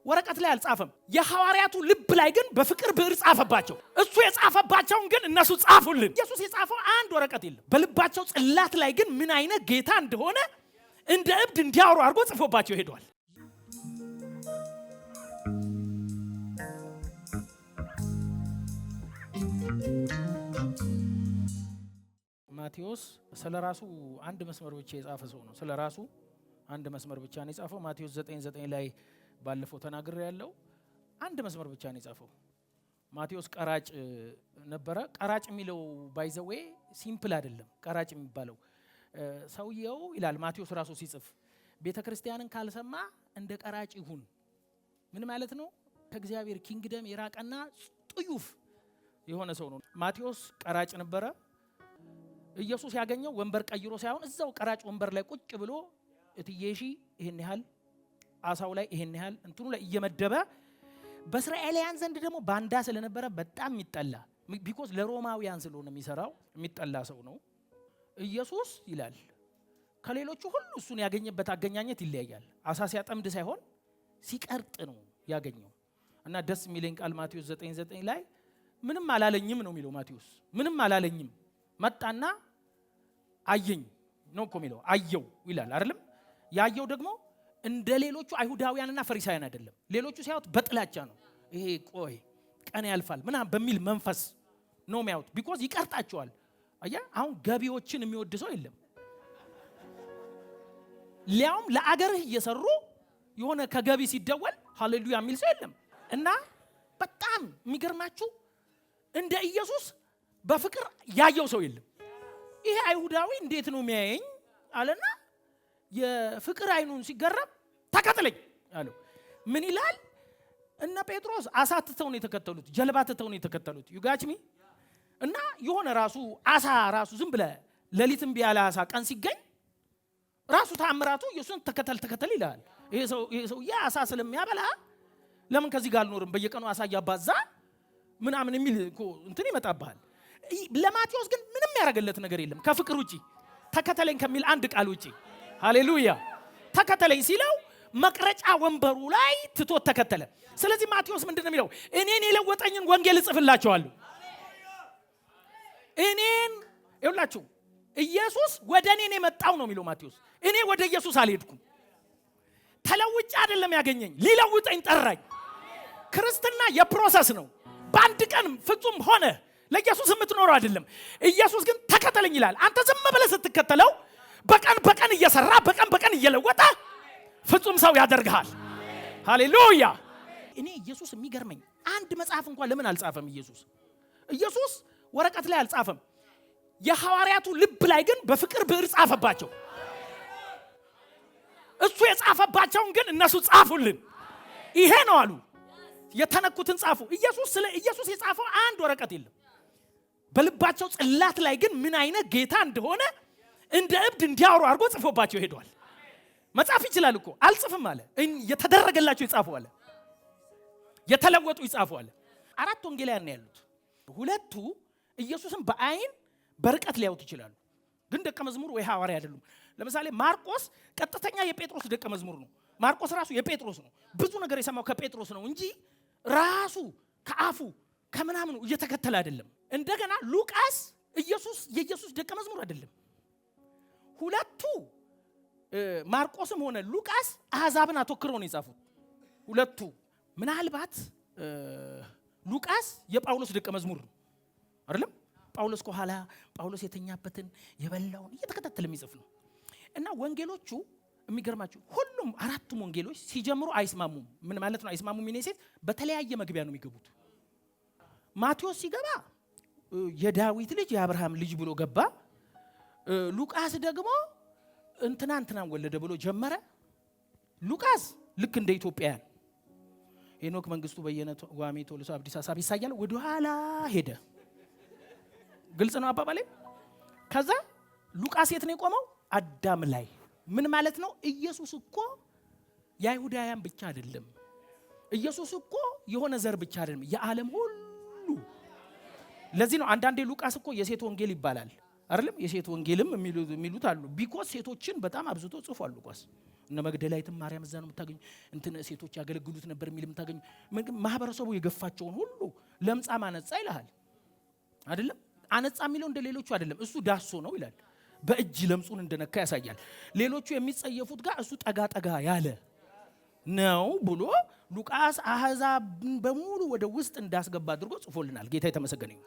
ወረቀት ላይ አልጻፈም። የሐዋርያቱ ልብ ላይ ግን በፍቅር ብዕር ጻፈባቸው። እሱ የጻፈባቸውን ግን እነሱ ጻፉልን። ኢየሱስ የጻፈው አንድ ወረቀት የለም። በልባቸው ጽላት ላይ ግን ምን አይነት ጌታ እንደሆነ እንደ እብድ እንዲያወሩ አድርጎ ጽፎባቸው ሄዷል። ማቴዎስ ስለራሱ አንድ መስመር ብቻ የጻፈ ሰው ነው። ስለራሱ አንድ መስመር ብቻ ነው የጻፈው። ማቴዎስ 9:9 ላይ ባለፈው ተናግሬ ያለው አንድ መስመር ብቻ ነው የጻፈው። ማቴዎስ ቀራጭ ነበረ። ቀራጭ የሚለው ባይዘዌ ሲምፕል አይደለም። ቀራጭ የሚባለው ሰውየው ይላል ማቴዎስ ራሱ ሲጽፍ ቤተክርስቲያንን ካልሰማ እንደ ቀራጭ ይሁን። ምን ማለት ነው? ከእግዚአብሔር ኪንግደም የራቀና ጥዩፍ የሆነ ሰው ነው። ማቴዎስ ቀራጭ ነበረ። ኢየሱስ ያገኘው ወንበር ቀይሮ ሳይሆን እዛው ቀራጭ ወንበር ላይ ቁጭ ብሎ እትዬሺ ይሄን ያህል አሳው ላይ ይሄን ያህል እንትኑ ላይ እየመደበ በእስራኤላውያን ዘንድ ደግሞ ባንዳ ስለነበረ በጣም የሚጠላ ቢኮዝ ለሮማውያን ስለሆነ የሚሰራው የሚጠላ ሰው ነው። ኢየሱስ ይላል ከሌሎቹ ሁሉ እሱን ያገኘበት አገኛኘት ይለያያል። አሳ ሲያጠምድ ሳይሆን ሲቀርጥ ነው ያገኘው። እና ደስ የሚለኝ ቃል ማቴዎስ 9:9 ላይ ምንም አላለኝም ነው የሚለው። ማቴዎስ ምንም አላለኝም መጣና አየኝ ነው እኮ የሚለው። አየው ይላል አይደለም? ያየው ደግሞ እንደ ሌሎቹ አይሁዳውያንና ፈሪሳውያን አይደለም። ሌሎቹ ሲያዩት በጥላቻ ነው። ይሄ ቆይ ቀን ያልፋል ምናምን በሚል መንፈስ ነው የሚያዩት። ቢኮዝ ይቀርጣቸዋል። አያ አሁን ገቢዎችን የሚወድ ሰው የለም። ሊያውም ለአገርህ እየሰሩ የሆነ ከገቢ ሲደወል ሃሌሉያ የሚል ሰው የለም። እና በጣም የሚገርማችሁ እንደ ኢየሱስ በፍቅር ያየው ሰው የለም። ይሄ አይሁዳዊ እንዴት ነው የሚያየኝ አለና የፍቅር አይኑን ሲገረም ተከተለኝ አለው። ምን ይላል? እነ ጴጥሮስ አሳ ትተው ነው የተከተሉት፣ ጀልባ ትተው ነው የተከተሉት። ዩጋችሚ እና የሆነ ራሱ አሳ ራሱ ዝም ብለ ሌሊትም ቢያለ አሳ ቀን ሲገኝ ራሱ ተአምራቱ ኢየሱስን ተከተል ይላል። ይሄ ሰው አሳ ስለሚያበላ ለምን ከዚህ ጋር አልኖርም በየቀኑ አሳ ያባዛ ምናምን የሚል እንትን ይመጣባል። ለማቴዎስ ግን ምንም ያደረገለት ነገር የለም ከፍቅር ውጪ ተከተለኝ ከሚል አንድ ቃል ውጪ። ሃሌሉያ! ተከተለኝ ሲለው መቅረጫ ወንበሩ ላይ ትቶት ተከተለ። ስለዚህ ማቴዎስ ምንድነው የሚለው? እኔን የለወጠኝን ወንጌል እጽፍላችኋለሁ። እኔን ይኸውላችሁ ኢየሱስ ወደ እኔ ነው የመጣው ነው የሚለው ማቴዎስ። እኔ ወደ ኢየሱስ አልሄድኩም። ተለውጬ አይደለም ያገኘኝ፣ ሊለውጠኝ ጠራኝ። ክርስትና የፕሮሰስ ነው። በአንድ ቀን ፍጹም ሆነ ለኢየሱስ የምትኖረው አይደለም። ኢየሱስ ግን ተከተለኝ ይላል። አንተ ዝም ብለህ ስትከተለው በቀን እየሰራ በቀን እየለወጠ ፍጹም ሰው ያደርግሃል። ሃሌሉያ! እኔ ኢየሱስ የሚገርመኝ አንድ መጽሐፍ እንኳን ለምን አልጻፈም? ኢየሱስ ወረቀት ላይ አልጻፈም። የሐዋርያቱ ልብ ላይ ግን በፍቅር ብዕር ጻፈባቸው። እሱ የጻፈባቸውን ግን እነሱ ጻፉልን። ይሄ ነው አሉ። የተነኩትን ጻፉ። ኢየሱስ የጻፈው አንድ ወረቀት የለም። በልባቸው ጽላት ላይ ግን ምን አይነት ጌታ እንደሆነ እንደ እብድ እንዲያወሩ አድርጎ ጽፎባቸው ሄዷል። መጻፍ ይችላል እኮ አልጽፍም አለ። የተደረገላቸው ይጻፉ አለ። የተለወጡ ይጻፉ አለ። 4 ወንጌላውያን ነው ያሉት። 2ቱ ኢየሱስን በአይን በርቀት ሊያዩት ይችላሉ፣ ግን ደቀ መዝሙር ወይ ሐዋርያ አይደሉም። ለምሳሌ ማርቆስ ቀጥተኛ የጴጥሮስ ደቀ መዝሙር ነው። ማርቆስ ራሱ የጴጥሮስ ነው። ብዙ ነገር የሰማው ከጴጥሮስ ነው እንጂ ራሱ ከአፉ ከምናምኑ እየተከተለ አይደለም። እንደገና ሉቃስ የኢየሱስ ደቀ መዝሙር አይደለም። 2ቱ ማርቆስም ሆነ ሉቃስ አሕዛብን አተኩረው ነው የጻፉት። 2ቱ ምናልባት ሉቃስ የጳውሎስ ደቀ መዝሙር ነው አይደለም? ጳውሎስ ከኋላ ጳውሎስ የተኛበትን የበላውን እየተከታተለ የሚጽፍ ነው። እና ወንጌሎቹ የሚገርማችሁ ሁሉም 4ቱም ወንጌሎች ሲጀምሩ አይስማሙም። ምን ማለት ነው አይስማሙም? ሚኔሴት በተለያየ መግቢያ ነው የሚገቡት። ማቴዎስ ሲገባ የዳዊት ልጅ የአብርሃም ልጅ ብሎ ገባ። ሉቃስ ደግሞ እንትና ወለደ ብሎ ጀመረ። ሉቃስ ልክ እንደ ኢትዮጵያውያን ሄኖክ መንግስቱ በየነ ዋሜ ቶሎሳ አብዲስ ሐሳብ ይሳያል ወደ ኋላ ሄደ። ግልጽ ነው አባባሌ። ከዛ ሉቃስ የት ነው የቆመው? አዳም ላይ። ምን ማለት ነው? ኢየሱስ እኮ የአይሁዳውያን ብቻ አይደለም። ኢየሱስ እኮ የሆነ ዘር ብቻ አይደለም፣ የዓለም ሁሉ። ለዚህ ነው አንዳንዴ ሉቃስ እኮ የሴት ወንጌል ይባላል አይደለም? የሴት ወንጌልም የሚሉት አሉ። ቢኮዝ ሴቶችን በጣም አብዝቶ ጽፏል ሉቃስ። እነ መግደላዊት ማርያም እዛ ነው የምታገኙ። እንትን ሴቶች ያገለግሉት ነበር የሚል የምታገኙ። ማህበረሰቡ የገፋቸውን ሁሉ ለምጻም አነጻ ይልሃል አይደለም? አነጻ የሚለው እንደ ሌሎቹ አይደለም። እሱ ዳሶ ነው ይላል። በእጅ ለምጹን እንደነካ ያሳያል። ሌሎቹ የሚጸየፉት ጋር እሱ ጠጋ ጠጋ ያለ ነው ብሎ ሉቃስ አህዛብን በሙሉ ወደ ውስጥ እንዳስገባ አድርጎ ጽፎልናል። ጌታ የተመሰገነ ይሁን።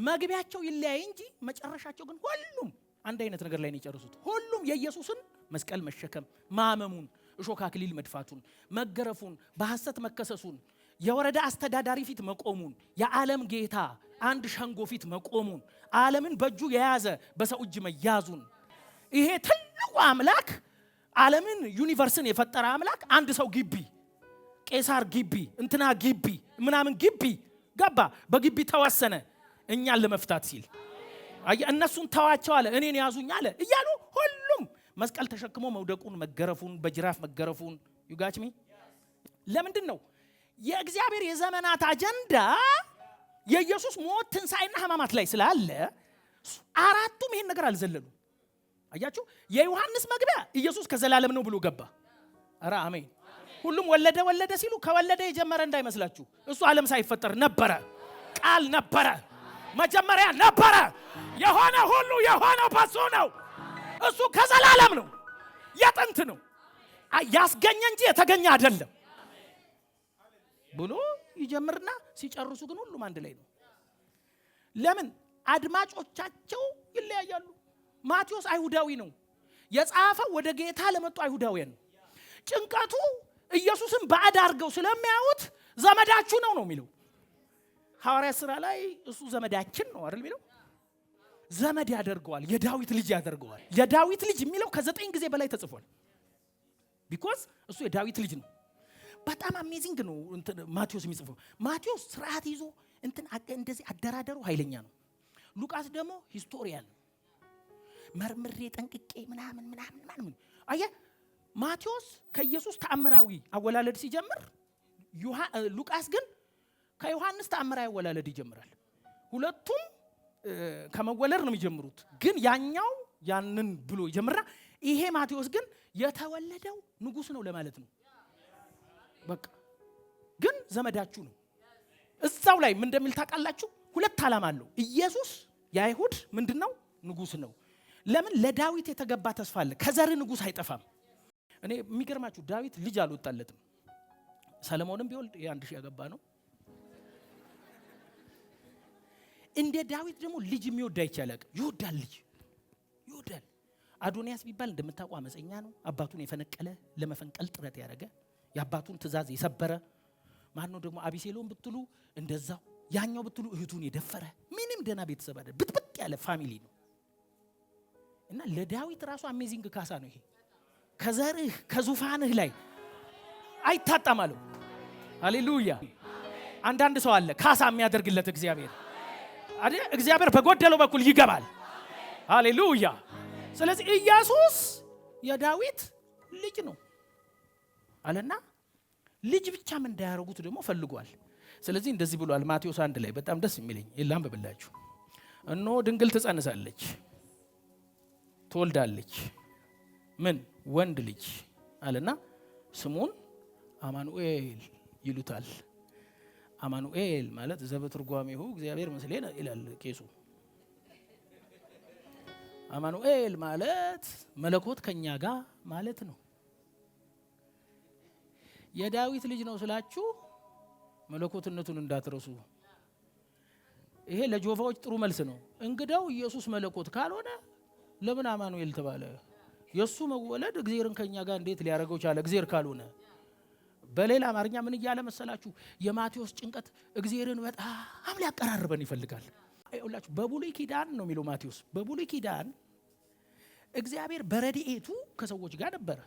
መግቢያቸው ይለያይ እንጂ መጨረሻቸው ግን ሁሉም አንድ አይነት ነገር ላይ ነው የጨረሱት። ሁሉም የኢየሱስን መስቀል መሸከም፣ ማመሙን፣ እሾህ አክሊል መድፋቱን፣ መገረፉን፣ በሐሰት መከሰሱን፣ የወረዳ አስተዳዳሪ ፊት መቆሙን፣ የዓለም ጌታ አንድ ሸንጎ ፊት መቆሙን፣ ዓለምን በእጁ የያዘ በሰው እጅ መያዙን፣ ይሄ ትልቁ አምላክ ዓለምን ዩኒቨርስን የፈጠረ አምላክ አንድ ሰው ግቢ ቄሳር ግቢ እንትና ግቢ ምናምን ግቢ ገባ፣ በግቢ ተወሰነ እኛን ለመፍታት ሲል እነሱን ተዋቸው አለ፣ እኔን ያዙኝ አለ እያሉ ሁሉም መስቀል ተሸክሞ መውደቁን፣ መገረፉን፣ በጅራፍ መገረፉን ዩጋችሚ ለምንድን ነው የእግዚአብሔር የዘመናት አጀንዳ የኢየሱስ ሞት ትንሣኤና ሕማማት ላይ ስላለ አራቱም ይሄን ነገር አልዘለሉ። አያችሁ የዮሐንስ መግቢያ ኢየሱስ ከዘላለም ነው ብሎ ገባ። አረ አሜን። ሁሉም ወለደ ሲሉ ከወለደ የጀመረ እንዳይመስላችሁ። እሱ ዓለም ሳይፈጠር ነበረ፣ ቃል ነበረ፣ መጀመሪያ ነበረ። የሆነ ሁሉ የሆነው በሱ ነው። እሱ ከዘላለም ነው፣ የጥንት ነው፣ ያስገኘ እንጂ የተገኘ አይደለም ብሎ ይጀምርና ሲጨርሱ ግን ሁሉም አንድ ላይ ነው። ለምን? አድማጮቻቸው ይለያያሉ። ማቴዎስ አይሁዳዊ ነው የጻፈው፣ ወደ ጌታ ለመጡ አይሁዳውያን ነው። ጭንቀቱ ኢየሱስን ባዕድ አድርገው ስለሚያዩት ዘመዳችሁ ነው የሚለው። ሐዋርያት ሥራ ላይ እሱ ዘመዳችን ነው አይደል የሚለው። ዘመድ ያደርገዋል፣ የዳዊት ልጅ ያደርገዋል። የዳዊት ልጅ የሚለው ከ9 ጊዜ በላይ ተጽፏል። ቢኮዝ እሱ የዳዊት ልጅ ነው። በጣም አሜዚንግ ነው ማቴዎስ የሚጽፈው። ማቴዎስ ስርዓት ይዞ እንደዚህ አደራደሩ ኃይለኛ ነው። ሉቃስ ደግሞ ሂስቶሪያን ነው፣ መርምሬ ጠንቅቄ ምናምን። አየህ ማቴዎስ ከኢየሱስ ተአምራዊ አወላለድ ሲጀምር፣ ሉቃስ ግን ከዮሐንስ ተአምራዊ አወላለድ ይጀምራል። ሁለቱም ከመወለድ ነው የሚጀምሩት፣ ግን ያኛው ያንን ብሎ ይጀምራ። ይሄ ማቴዎስ ግን የተወለደው ንጉሥ ነው ለማለት ነው። በቃ ግን ዘመዳችሁ ነው። እዛው ላይ ምን እንደሚል ታውቃላችሁ? ሁለት ዓላማ አለው ኢየሱስ። የአይሁድ ምንድነው? ንጉሥ ነው። ለምን? ለዳዊት የተገባ ተስፋ አለ። ከዘር ንጉሥ አይጠፋም። እኔ የሚገርማችሁ ዳዊት ልጅ አልወጣለትም። ሰለሞንም ቢወልድ የ1000 ያገባ ነው። እንደ ዳዊት ደግሞ ልጅ የሚወድ አይቻላል። ይወዳል፣ ልጅ ይወዳል። አዶንያስ ቢባል እንደምታውቁ አመፀኛ ነው። አባቱን የፈነቀለ ለመፈንቀል ጥረት ያደረገ የአባቱን ትእዛዝ የሰበረ ማን ነው? ደግሞ አቢሴሎም ብትሉ እንደዛው፣ ያኛው ብትሉ እህቱን የደፈረ ምንም ደና ቤተሰብ አይደል፣ ብጥብጥ ያለ ፋሚሊ ነው። እና ለዳዊት ራሱ አሜዚንግ ካሳ ነው ይሄ። ከዘርህ ከዙፋንህ ላይ አይታጣማለው። ሃሌሉያ። አንዳንድ ሰው አለ ካሳ የሚያደርግለት እግዚአብሔር አይደል? እግዚአብሔር በጎደለው በኩል ይገባል። ሃሌሉያ። ስለዚህ ኢየሱስ የዳዊት ልጅ ነው አለና ልጅ ብቻም እንዳያረጉት ደግሞ ፈልጓል። ስለዚህ እንደዚህ ብሏል ማቴዎስ 1 ላይ በጣም ደስ የሚለኝ ይላም በብላችሁ እነሆ ድንግል ትጸንሳለች፣ ትወልዳለች፣ ምን ወንድ ልጅ አለና ስሙን አማኑኤል ይሉታል። አማኑኤል ማለት ዘበትርጓሜሁ እግዚአብሔር መስሌነ ይላል ቄሱ። አማኑኤል ማለት መለኮት ከኛ ጋር ማለት ነው። የዳዊት ልጅ ነው ስላችሁ መለኮትነቱን እንዳትረሱ። ይሄ ለጆቫዎች ጥሩ መልስ ነው። እንግዳው ኢየሱስ መለኮት ካልሆነ ለምን አማኑኤል ተባለ? የሱ መወለድ እግዚአብሔርን ከኛ ጋር እንዴት ሊያደርገው ቻለ? እግዚአብሔር ካልሆነ። በሌላ አማርኛ ምን እያለ መሰላችሁ? የማቴዎስ ጭንቀት እግዚአብሔርን በጣም ሊያቀራርበን ይፈልጋል። አይውላችሁ በብሉይ ኪዳን ነው የሚለው ማቴዎስ። በብሉይ ኪዳን እግዚአብሔር በረድኤቱ ከሰዎች ጋር ነበረ።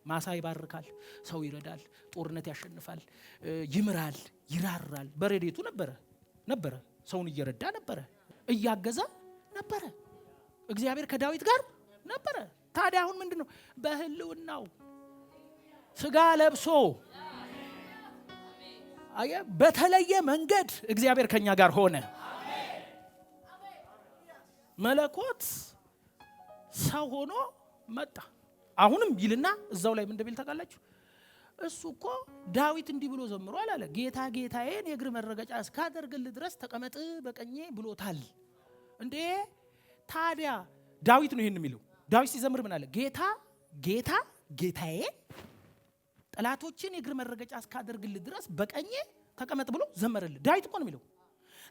ማሳ ይባርካል፣ ሰው ይረዳል፣ ጦርነት ያሸንፋል፣ ይምራል፣ ይራራል። በረድኤቱ ነበረ። ሰውን እየረዳ ነበረ፣ እያገዘ ነበረ። እግዚአብሔር ከዳዊት ጋር ነበረ። ታዲያ አሁን ምንድነው? በህልውናው ስጋ ለብሶ በተለየ መንገድ እግዚአብሔር ከኛ ጋር ሆነ። መለኮት ሰው ሆኖ መጣ። አሁንም ይልና እዛው ላይ ምን እንደሚል ታውቃላችሁ? እሱ እኮ ዳዊት እንዲህ ብሎ ዘምሯል አለ። ጌታ ጌታዬን የእግር መረገጫ እስካደርግልህ ድረስ ተቀመጥ በቀኜ ብሎታል። እንዴ ታዲያ ዳዊት ነው ይሄን የሚለው። ዳዊት ሲዘምር ምን አለ? ጌታ ጌታ ጌታዬን ጠላቶችን የእግር መረገጫ እስካደርግልህ ድረስ በቀኜ ተቀመጥ ብሎ ዘመረልህ። ዳዊት እኮ ነው የሚለው።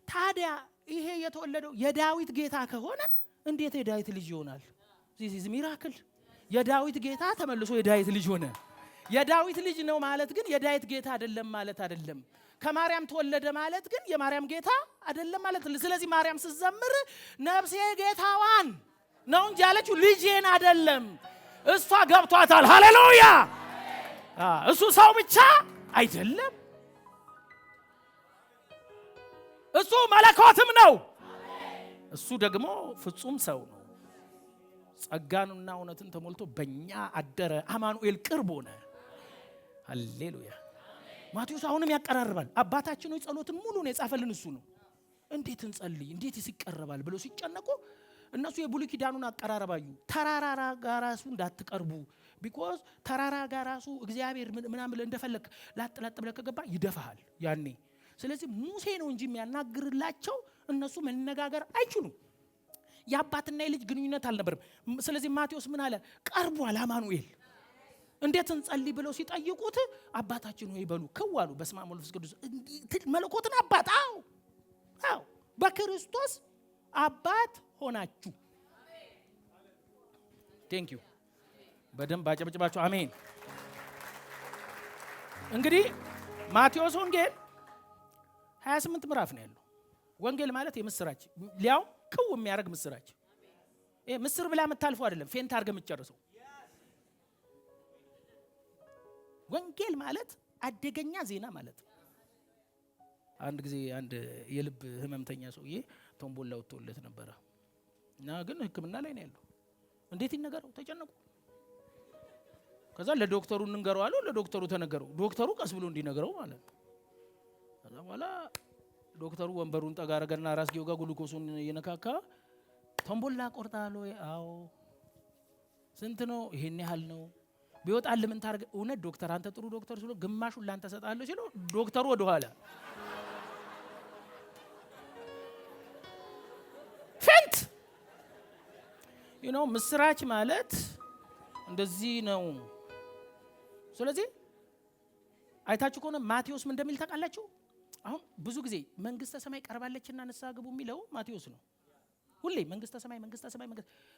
ታዲያ ይሄ የተወለደው የዳዊት ጌታ ከሆነ እንዴት የዳዊት ልጅ ይሆናል? ዚስ ሚራክል። የዳዊት ጌታ ተመልሶ የዳዊት ልጅ ሆነ። የዳዊት ልጅ ነው ማለት ግን የዳዊት ጌታ አይደለም ማለት አይደለም። ከማርያም ተወለደ ማለት ግን የማርያም ጌታ አይደለም ማለት። ስለዚህ ማርያም ስትዘምር ነፍሴ ጌታዋን ነው እንጂ ያለችው ልጄን አይደለም። እሷ ገብቷታል። ሃሌሉያ! እሱ ሰው ብቻ አይደለም፣ እሱ መለኮትም ነው። እሱ ደግሞ ፍጹም ሰው ነው። ጸጋንና እውነትን ተሞልቶ በእኛ አደረ። አማኑኤል ቅርብ ሆነ። ሃሌሉያ! ማቴዎስ አሁንም ያቀራርባል። አባታችን ሆይ ጸሎትን ሙሉ ነው የጻፈልን እሱ ነው። እንዴት እንጸልይ እንዴት ይቀርባል ብሎ ሲጨነቁ እነሱ የብሉይ ኪዳኑን አቀራረባዩ። ተራራ ጋር ራሱ እንዳትቀርቡ ቢኮዝ ተራራ ጋር ራሱ እግዚአብሔር ምናምን እንደፈለክ ላጥላጥ ብለህ ከገባ ይደፋሃል ያኔ። ስለዚህ ሙሴ ነው እንጂ የሚያናግርላቸው እነሱ መነጋገር አይችሉም። የአባትና የልጅ ግንኙነት አልነበረም። ስለዚህ ማቴዎስ ምን አለ? ቀርቧል አማኑኤል። እንዴት እንጸልይ ብለው ሲጠይቁት አባታችን ሆይ በሉ ከዋሉ። በስመ አብ ወወልድ ወመንፈስ ቅዱስ መለኮትን አባት አዎ በክርስቶስ አባት ሆናችሁ። ቴንክ ዩ። በደንብ አጨብጭባችሁ አሜን። እንግዲህ ማቴዎስ ወንጌል 28 ምዕራፍ ነው ያለው። ወንጌል ማለት የምስራች ሊያው ክው የሚያደርግ ምስራች። ይሄ ምስር ብላ የምታልፈው አይደለም፣ ፌንት አድርገህ የምትጨርሰው። ወንጌል ማለት አደገኛ ዜና ማለት ነው። አንድ ጊዜ አንድ የልብ ህመምተኛ ሰውዬ ቶምቦላ ወጥቶለት ነበረ እና ግን ሕክምና ላይ ነው ያለው። እንዴት ይነገረው? ተጨነቁ። ከዛ ለዶክተሩ እንንገረው አለው። ለዶክተሩ ተነገረው። ዶክተሩ ቀስ ብሎ እንዲነገረው ማለት ነው። ከዛ በኋላ ዶክተሩ ወንበሩን ጠጋ አረገና ራስጌው ጋር ግሉኮሱን እየነካካ ቶምቦላ ቆርጣል ወይ? አዎ። ስንት ነው? ይሄን ያህል ነው። ቢወጣል ምን ታርገ? እውነት ዶክተር አንተ ጥሩ ዶክተር ሲሉ ግማሹን ላንተ ሰጣለሁ ሲሉ ዶክተሩ ወደ ኋላ ፈንት ምስራች ማለት እንደዚህ ነው። ስለዚህ አይታችሁ ከሆነ ማቴዎስ ምን እንደሚል ታውቃላችሁ? አሁን ብዙ ጊዜ መንግስተ ሰማይ ቀርባለችና ንስሐ ግቡ የሚለው ማቴዎስ ነው። ሁሌ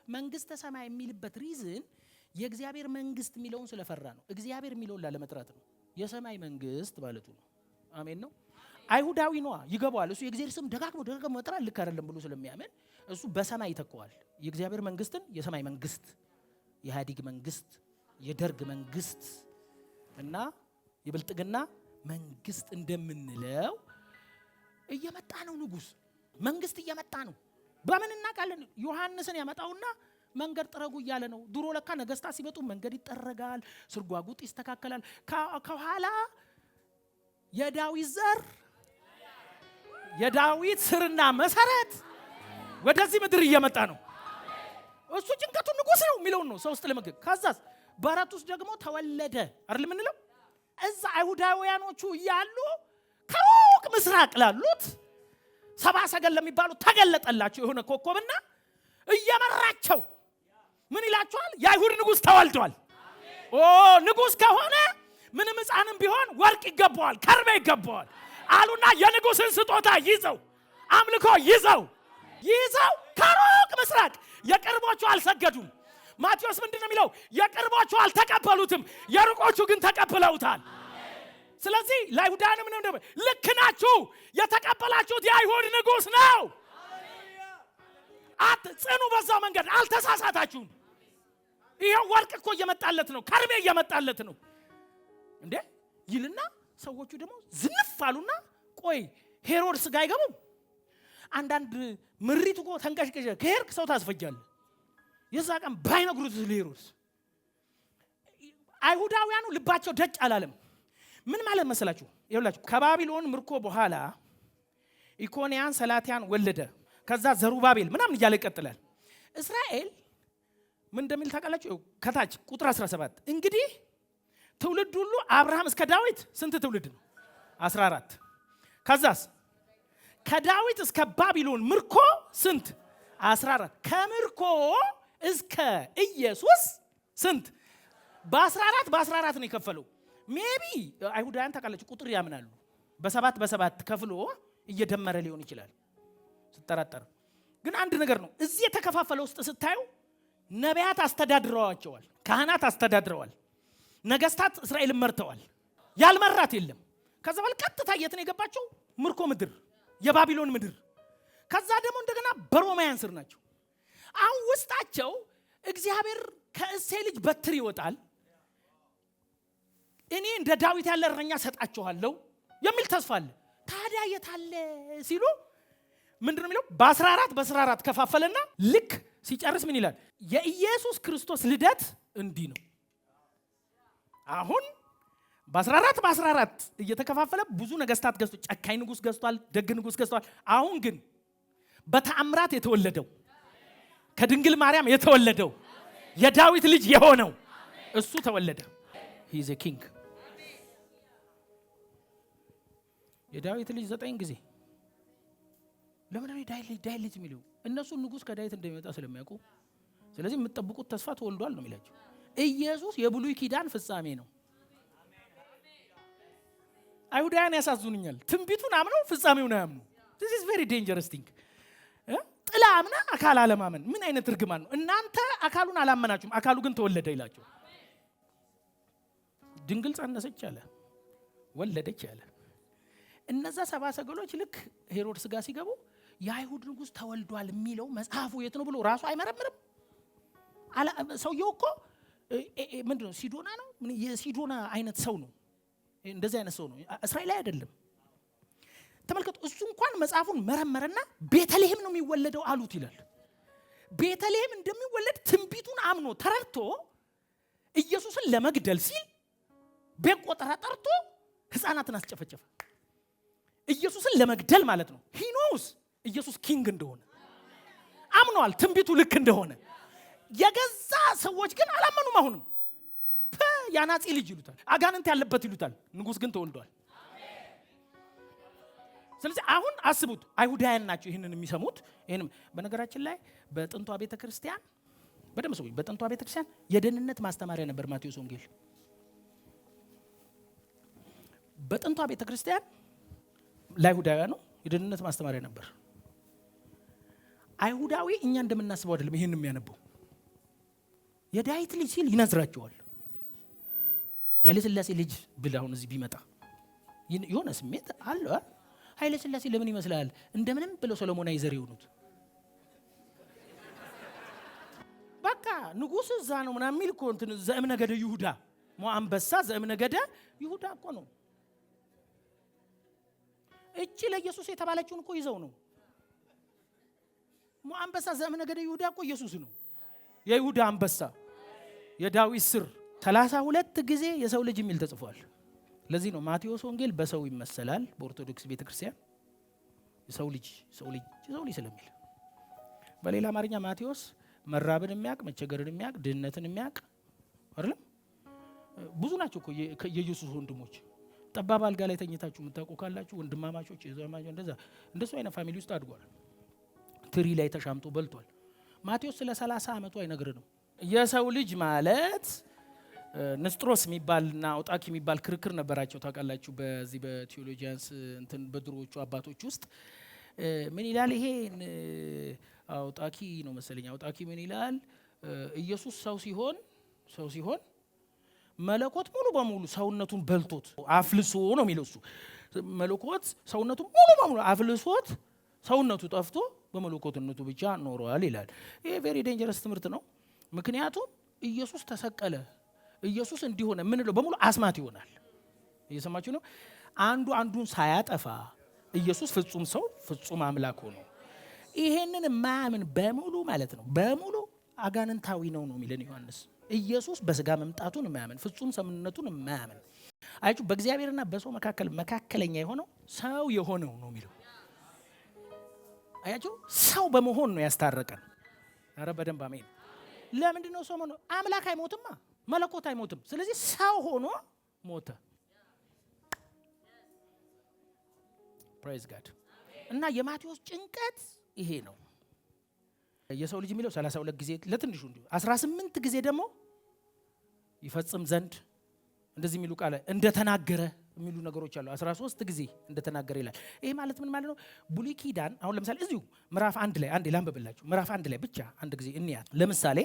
መንግስተ ሰማይ የሚልበት ሪዝን የእግዚአብሔር መንግስት የሚለውን ስለፈራ ነው። እግዚአብሔር የሚለውን ላለመጥራት ነው። የሰማይ መንግስት ማለቱ ነው። አሜን ነው። አይሁዳዊ ነው ይገባዋል። እሱ የእግዚአብሔር ስም ደጋግሞ መጥራት ልክ አይደለም ብሎ ስለሚያምን እሱ በሰማይ ይተካዋል። የእግዚአብሔር መንግስትን የሰማይ መንግስት፣ የኢህአዴግ መንግስት፣ የደርግ መንግስት እና የብልጥግና መንግስት እንደምንለው እየመጣ ነው። ንጉስ መንግስት እየመጣ ነው። በምን እናውቃለን? ዮሐንስን ያመጣውና መንገድ ጥረጉ እያለ ነው። ድሮ ለካ ነገስታት ሲመጡ መንገድ ይጠረጋል፣ ስርጓጉጥ ይስተካከላል። ከኋላ የዳዊት ዘር የዳዊት ስርና መሰረት ወደዚህ ምድር እየመጣ ነው። እሱ ጭንቀቱ ንጉስ ነው የሚለውን ነው ሰው ውስጥ ለመገብ። ከዛስ በረት ውስጥ ደግሞ ተወለደ አይደል ምንለው? እዛ አይሁዳውያኖቹ እያሉ ከሩቅ ምስራቅ ላሉት ሰባ ሰገል ለሚባሉ ተገለጠላቸው የሆነ ኮከብና እየመራቸው ምን ይላቸዋል? የአይሁድ ንጉስ ተወልዷል። ንጉስ ከሆነ ምንም ሕፃንም ቢሆን ወርቅ ይገባዋል፣ ከርቤ ይገባዋል አሉና የንጉስን ስጦታ ይዘው አምልኮ ይዘው ከሩቅ ምስራቅ የቅርቦቹ አልሰገዱም። ማቴዎስ ምንድነው የሚለው? የቅርቦቹ አልተቀበሉትም፣ የሩቆቹ ግን ተቀብለውታል። ስለዚህ ለአይሁዳንም ነው ልክ ናችሁ፣ የተቀበላችሁት የአይሁድ ንጉስ ነው። ጽኑ በዛው መንገድ አልተሳሳታችሁም። ይሄው ወርቅ እኮ እየመጣለት ነው፣ ከርቤ እየመጣለት ነው እንዴ ይልና ሰዎቹ ደግሞ ዝንፍ አሉና ቆይ ሄሮድስ ጋር አይገቡም? አንዳንድ ምሪት እኮ ተንቀሽቀሽ ከሄድክ ሰው ታስፈጃለህ። የዛ ቀን ባይነግሩት ለሄሮድስ አይሁዳውያኑ ልባቸው ደጭ አላለም። ምን ማለት መሰላችሁ? ይኸውላችሁ ከባቢሎን ምርኮ በኋላ ኢኮንያን ሰላቲያን ወለደ። ከዛ ዘሩባቤል ምናምን እያለ ይቀጥላል። እስራኤል ምን እንደሚል ታውቃላችሁ? ከታች ቁጥር 17 እንግዲህ ትውልድ ሁሉ አብርሃም እስከ ዳዊት ስንት ትውልድ ነው? 14 ከዛስ ከዳዊት እስከ ባቢሎን ምርኮ ስንት? 14 ከምርኮ እስከ ኢየሱስ ስንት? በ14 ነው የከፈለው። ሜቢ አይሁዳውያን ታውቃላችሁ ቁጥር ያምናሉ። በሰባት ከፍሎ እየደመረ ሊሆን ይችላል ስትጠራጠር። ግን አንድ ነገር ነው እዚህ የተከፋፈለው ውስጥ ስታዩ ነቢያት አስተዳድረዋቸዋል፣ ካህናት አስተዳድረዋል፣ ነገስታት እስራኤልን መርተዋል። ያልመራት የለም። ከዛ በኋላ ቀጥታ የት ነው የገባቸው? ምርኮ ምድር፣ የባቢሎን ምድር። ከዛ ደግሞ እንደገና በሮማውያን ስር ናቸው። አሁን ውስጣቸው እግዚአብሔር ከእሴይ ልጅ በትር ይወጣል፣ እኔ እንደ ዳዊት ያለ እረኛ ሰጣቸዋለሁ የሚል ተስፋ አለ። ታዲያ የታለ ሲሉ ምንድነው የሚለው? በ14 ከፋፈለና ልክ ሲጨርስ ምን ይላል? የኢየሱስ ክርስቶስ ልደት እንዲህ ነው። አሁን በ14 እየተከፋፈለ ብዙ ነገስታት ገዝቶ፣ ጨካኝ ንጉስ ገዝቷል፣ ደግ ንጉስ ገዝቷል። አሁን ግን በተአምራት የተወለደው ከድንግል ማርያም የተወለደው የዳዊት ልጅ የሆነው እሱ ተወለደ። he is a king። የዳዊት ልጅ 9 ጊዜ ለምን ነው ዳዊት ልጅ የሚለው? እነሱ ንጉስ ከዳዊት እንደሚመጣ ስለሚያውቁ፣ ስለዚህ የምትጠብቁት ተስፋ ተወልዷል ነው የሚላቸው። ኢየሱስ የብሉይ ኪዳን ፍጻሜ ነው። አይሁዳውያን ያሳዝኑኛል። ትንቢቱን አምነው ፍጻሜውን አያምኑ። this is very dangerous thing። ጥላ አምና አካል አለማመን ምን አይነት እርግማን ነው? እናንተ አካሉን አላመናችሁም፣ አካሉ ግን ተወለደ ይላቸው። ድንግል ጸነሰች አለ፣ ወለደች አለ። እነዛ 70 ሰገሎች ልክ ሄሮድስ ጋር ሲገቡ የአይሁድ ንጉስ ተወልዷል የሚለው መጽሐፉ የት ነው ብሎ ራሱ አይመረምርም። ሰውየው እኮ ምንድነው ሲዶና ነው፣ የሲዶና አይነት ሰው ነው። እንደዚህ አይነት ሰው ነው፣ እስራኤል አይደለም። ተመልከቱ፣ እሱ እንኳን መጽሐፉን መረመረና ቤተልሔም ነው የሚወለደው አሉት ይላል። ቤተልሔም እንደሚወለድ ትንቢቱን አምኖ ተረድቶ ኢየሱስን ለመግደል ሲል ቤት ቆጠራ ጠርቶ ህፃናትን አስጨፈጨፈ። ኢየሱስን ለመግደል ማለት ነው። he knows ኢየሱስ ኪንግ እንደሆነ አምኗል፣ ትንቢቱ ልክ እንደሆነ። የገዛ ሰዎች ግን አላመኑም። አሁንም ያናጺ ልጅ ይሉታል፣ አጋንንት ያለበት ይሉታል። ንጉስ ግን ተወልዷል። ስለዚህ አሁን አስቡት፣ አይሁዳውያን ናቸው ይህንን የሚሰሙት። ይሄንም በነገራችን ላይ በጥንቷ ቤተክርስቲያን በደም ሰው በጥንቷ ቤተክርስቲያን የደህንነት ማስተማሪያ ነበር ማቴዎስ ወንጌል። በጥንቷ ቤተክርስቲያን ለአይሁዳውያን ነው የደህንነት ማስተማሪያ ነበር። አይሁዳዊ እኛ እንደምናስበው አይደለም ይሄንን የሚያነበው። የዳዊት ልጅ ሲል ይነዝራቸዋል። ያለ ስላሴ ልጅ ብላውን እዚህ ቢመጣ የሆነ ስሜት አለ። ኃይለ ስላሴ ለምን ይመስላል እንደምንም ብለው ሰሎሞናዊ ዘር የሆኑት? በቃ ንጉስ እዛ ነው ምናምን የሚል እኮ እንትን ዘእምነገደ ይሁዳ ሞአንበሳ ዘእምነገደ ይሁዳ እኮ ነው። እቺ ለኢየሱስ የተባለችውን እኮ ይዘው ነው። ሞአንበሳ ዘእምነገደ ይሁዳ እኮ ኢየሱስ ነው። የይሁዳ አንበሳ፣ የዳዊት ስር 32 ጊዜ የሰው ልጅ የሚል ተጽፏል። ለዚህ ነው ማቴዎስ ወንጌል በሰው ይመሰላል በኦርቶዶክስ ቤተክርስቲያን ሰው ልጅ ስለሚል። በሌላ አማርኛ ማቴዎስ መራብን የሚያቅ፣ መቸገርን የሚያቅ፣ ድህነትን የሚያቅ አይደለም። ብዙ ናቸው እኮ የኢየሱስ ወንድሞች። ጠባብ አልጋ ላይ ተኝታችሁ የምታውቁ ካላችሁ ወንድማማቾች የዘማጆች እንደሱ አይነት ፋሚሊ ውስጥ አድጓል። ትሪ ላይ ተሻምቶ በልቷል። ማቴዎስ ስለ 30 ዓመቱ አይነግርንም። የሰው ልጅ ማለት ንስጥሮስ የሚባልና አውጣኪ የሚባል ክርክር ነበራቸው ታውቃላችሁ። በዚህ በቴዎሎጂያንስ እንትን በድሮዎቹ አባቶች ውስጥ ምን ይላል? ይሄ አውጣኪ ነው መሰለኝ። አውጣኪ ምን ይላል? ኢየሱስ ሰው ሲሆን መለኮት ሙሉ በሙሉ ሰውነቱን በልቶት አፍልሶ ነው የሚለው እሱ። መለኮት ሰውነቱን ሙሉ በሙሉ አፍልሶት ሰውነቱ ጠፍቶ በመለኮትነቱ ብቻ ኖሯል ይላል። ይሄ ቬሪ ዴንጀረስ ትምህርት ነው። ምክንያቱም ኢየሱስ ተሰቀለ፣ ኢየሱስ እንዲሆነ ምን ነው በሙሉ አስማት ይሆናል። እየሰማችሁ ነው። አንዱ አንዱን ሳያጠፋ ኢየሱስ ፍጹም ሰው ፍጹም አምላክ ሆኖ ይሄንን ማያምን በሙሉ ማለት ነው በሙሉ አጋንንታዊ ነው የሚለን ዮሐንስ። ኢየሱስ በስጋ መምጣቱን ማያምን ፍጹም ሰውነቱን ማያምን አይችሁ በእግዚአብሔርና በሰው መካከለኛ የሆነው ሰው የሆነው ነው የሚለው። አያችሁ ሰው በመሆን ነው ያስታረቀን። አረ በደንብ አሜን። ለምንድን ነው ሰው ሆኖ? አምላክ አይሞትማ፣ መለኮት አይሞትም። ስለዚህ ሰው ሆኖ ሞተ። ፕሬዝ ጋድ። እና የማቴዎስ ጭንቀት ይሄ ነው። የሰው ልጅ የሚለው 32 ጊዜ ለትንሹ እንዲሁ 18 ጊዜ ደግሞ ይፈጽም ዘንድ እንደዚህ የሚሉ ቃል እንደተናገረ የሚሉ ነገሮች አሉ። 13 ጊዜ እንደተናገረ ይላል። ይሄ ማለት ምን ማለት ነው? ብሉይ ኪዳን አሁን ለምሳሌ እዚሁ ምዕራፍ 1 ላይ አንዴ ላንብብላችሁ። ምዕራፍ 1 ላይ ብቻ አንድ ጊዜ እንያት። ለምሳሌ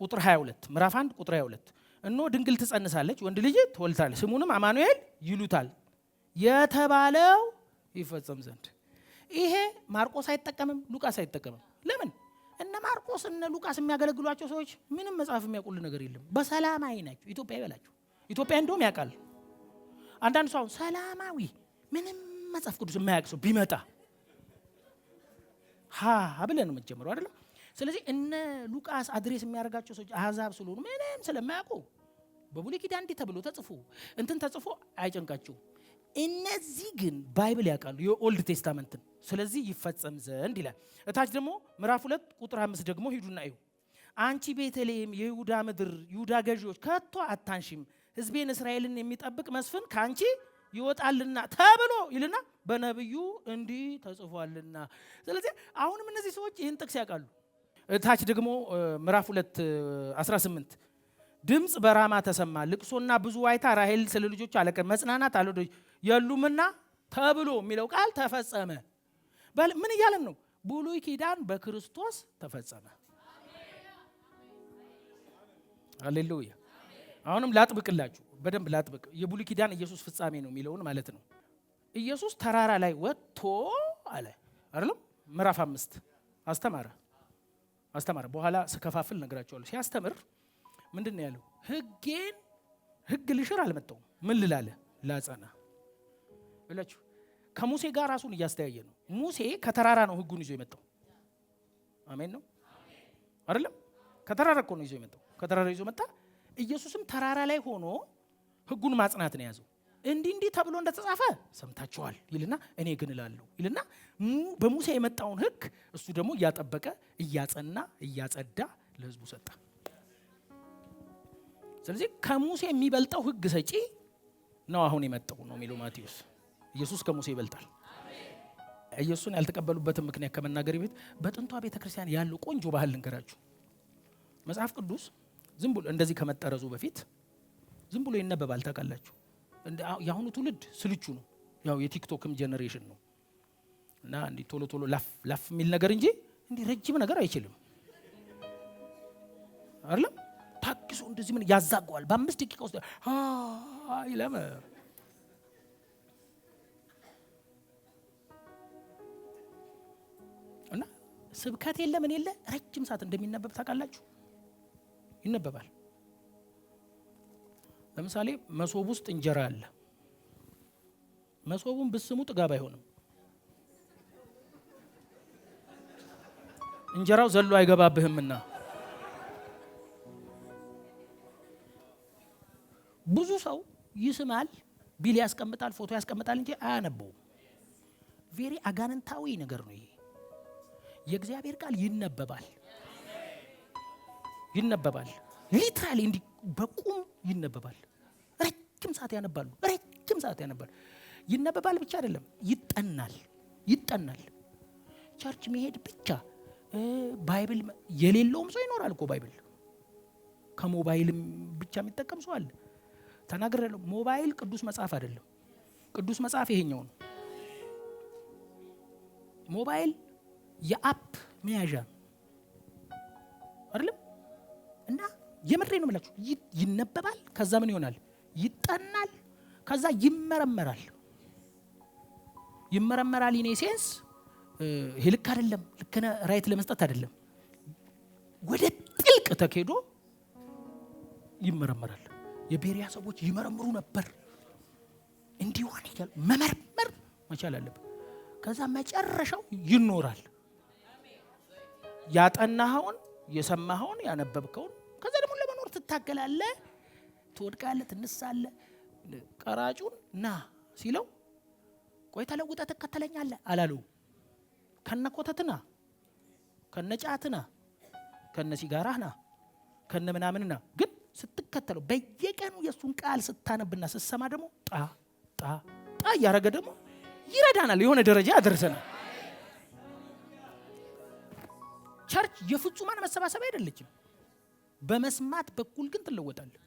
ቁጥር 22 ምዕራፍ 1 ቁጥር 22 እነሆ ድንግል ትጸንሳለች፣ ወንድ ልጅ ትወልዳለች፣ ስሙንም አማኑኤል ይሉታል የተባለው ይፈጸም ዘንድ። ይሄ ማርቆስ አይጠቀምም፣ ሉቃስ አይጠቀምም። ለምን? እነ ማርቆስ እነ ሉቃስ የሚያገለግሏቸው ሰዎች ምንም መጽሐፍ የሚያውቁልን ነገር የለም። በሰላማዊ ናቸው። ኢትዮጵያዊ በላቸው። ኢትዮጵያ እንደውም ያውቃል። አንዳንድ ሰው ሰላማዊ ምንም መጽሐፍ ቅዱስ የማያውቅ ሰው ቢመጣ ብለን ነው የምትጀምረው አይደለም። ስለዚህ እነ ሉቃስ አድሬስ የሚያደርጋቸው ሰዎች አሕዛብ ስለሆኑ ምንም ስለማያውቁ በብሉይ ኪዳን እንዲህ ተብሎ ተጽፎ እንትን ተጽፎ አይጨንቃቸውም። እነዚህ ግን ባይብል ያውቃሉ፣ የኦልድ ቴስታመንትን። ስለዚህ ይፈጸም ዘንድ ይላል። እታች ደግሞ ምዕራፍ 2 ቁጥር 5 ደግሞ ሂዱና እዩ። አንቺ ቤተልሔም የይሁዳ ምድር ይሁዳ ገዢዎች ከቶ አታንሺም፣ ሕዝቤን እስራኤልን የሚጠብቅ መስፍን ከአንቺ ይወጣልና ተብሎ ይልና በነብዩ እንዲህ ተጽፏልና። ስለዚህ አሁንም እነዚህ ሰዎች ይህን ጥቅስ ያውቃሉ። እታች ደግሞ ምዕራፍ 2 18 ድምፅ በራማ ተሰማ፣ ልቅሶና ብዙ ዋይታ፣ ራሔል ስለ ልጆች አለቀሰች፣ መጽናናት አልወደደች የሉምና ተብሎ የሚለው ቃል ተፈጸመ። ምን እያለን ነው? ብሉይ ኪዳን በክርስቶስ ተፈጸመ። ሃሌሉያ። አሁንም ላጥብቅላችሁ፣ በደንብ ላጥብቅ። የብሉይ ኪዳን ኢየሱስ ፍጻሜ ነው የሚለውን ማለት ነው። ኢየሱስ ተራራ ላይ ወጥቶ አለ አይደለም? ምዕራፍ 5 አስተማረ። በኋላ ስከፋፍል ነግራቸዋለሁ። ሲያስተምር ምንድን ነው ያለው? ሕግ ልሽር አልመጣሁም፣ ምን ልላለ ላጸና ብላችሁ። ከሙሴ ጋር ራሱን እያስተያየ ነው። ሙሴ ከተራራ ነው ሕጉን ይዞ የመጣው። አሜን ነው አይደለም? ከተራራ እኮ ነው ይዞ የመጣው። ከተራራ ይዞ መጣ። ኢየሱስም ተራራ ላይ ሆኖ ሕጉን ማጽናት ነው ያዘው። እንዲህ ተብሎ እንደተጻፈ ሰምታችኋል ይልና እኔ ግን እላለሁ ይልና በሙሴ የመጣውን ሕግ እሱ ደግሞ እያጠበቀ እያጸና እያጸዳ ለሕዝቡ ሰጠ። ስለዚህ ከሙሴ የሚበልጠው ሕግ ሰጪ ነው አሁን የመጣው ነው የሚለው ማቴዎስ። ኢየሱስ ከሙሴ ይበልጣል። ኢየሱስን ያልተቀበሉበትን ምክንያት ከመናገር በፊት በጥንቷ ቤተክርስቲያን ያለው ቆንጆ ባህል ልንገራችሁ። መጽሐፍ ቅዱስ ዝም ብሎ እንደዚህ ከመጠረዙ በፊት ዝም ብሎ ይነበባል። ታውቃላችሁ፣ የአሁኑ ትውልድ ስልቹ ነው። ያው የቲክቶክም ጄኔሬሽን ነው እና እንዲህ ቶሎ ላፍ የሚል ነገር እንጂ እንዲህ ረጅም ነገር አይችልም አይደለም። ታግሶ እንደዚህ ምን ያዛጓል። በ5 ደቂቃ ውስጥ ይለመ እና ስብከት የለ ምን የለ ረጅም ሰዓት እንደሚነበብ ታውቃላችሁ። ይነበባል። ለምሳሌ መሶብ ውስጥ እንጀራ አለ። መሶቡን ብስሙ ጥጋብ አይሆንም። እንጀራው ዘሎ አይገባብህምና ብዙ ሰው ይስማል፣ ቢል ያስቀምጣል፣ ፎቶ ያስቀምጣል እንጂ አያነበውም። ቬሪ አጋንንታዊ ነገር ነው ይሄ። የእግዚአብሔር ቃል ይነበባል። ሊትራሊ እንዲህ በቁም ይነበባል። ረጅም ሰዓት ያነባሉ። ይነበባል ብቻ አይደለም፣ ይጠናል። ቸርች መሄድ ብቻ ባይብል የሌለውም ሰው ይኖራል እኮ። ባይብል ከሞባይልም ብቻ የሚጠቀም ሰው አለ። ተናግሬያለሁ። ሞባይል ቅዱስ መጽሐፍ አይደለም። ቅዱስ መጽሐፍ ይሄኛው ነው። ሞባይል የአፕ መያዣ አይደለም። እና የምድሬ ነው የምላችሁ። ይነበባል፣ ከዛ ምን ይሆናል? ይጠናል፣ ከዛ ይመረመራል። ኢኔ ሴንስ ይሄ ልክ አይደለም፣ ልክ ራይት ለመስጠት አይደለም። ወደ ጥልቅ ተኬዶ ይመረመራል። የቤሪያ ሰዎች ይመረምሩ ነበር። እንዲሆን ይላል። መመርመር መቻል አለበት። ከዛ መጨረሻው ይኖራል። ያጠናኸውን፣ የሰማኸውን፣ ያነበብከውን ከዛ ደግሞ ለመኖር ትታገላለህ፣ ትወድቃለህ፣ ትነሳለህ። ቀራጩን ና ሲለው ቆይ ተለውጠህ ትከተለኛለህ አላለው። ከነኮተትና ከነጫትና ከነሲጋራህና ከነ ምናምንና ግን ስትከተለው በየቀኑ የሱን ቃል ስታነብና ስትሰማ ደግሞ ጣ ያረገ ደግሞ ይረዳናል፣ የሆነ ደረጃ ያደርሰናል። ቸርች የፍጹማን መሰባሰቢያ አይደለችም። በመስማት በኩል ግን ትለወጣለህ።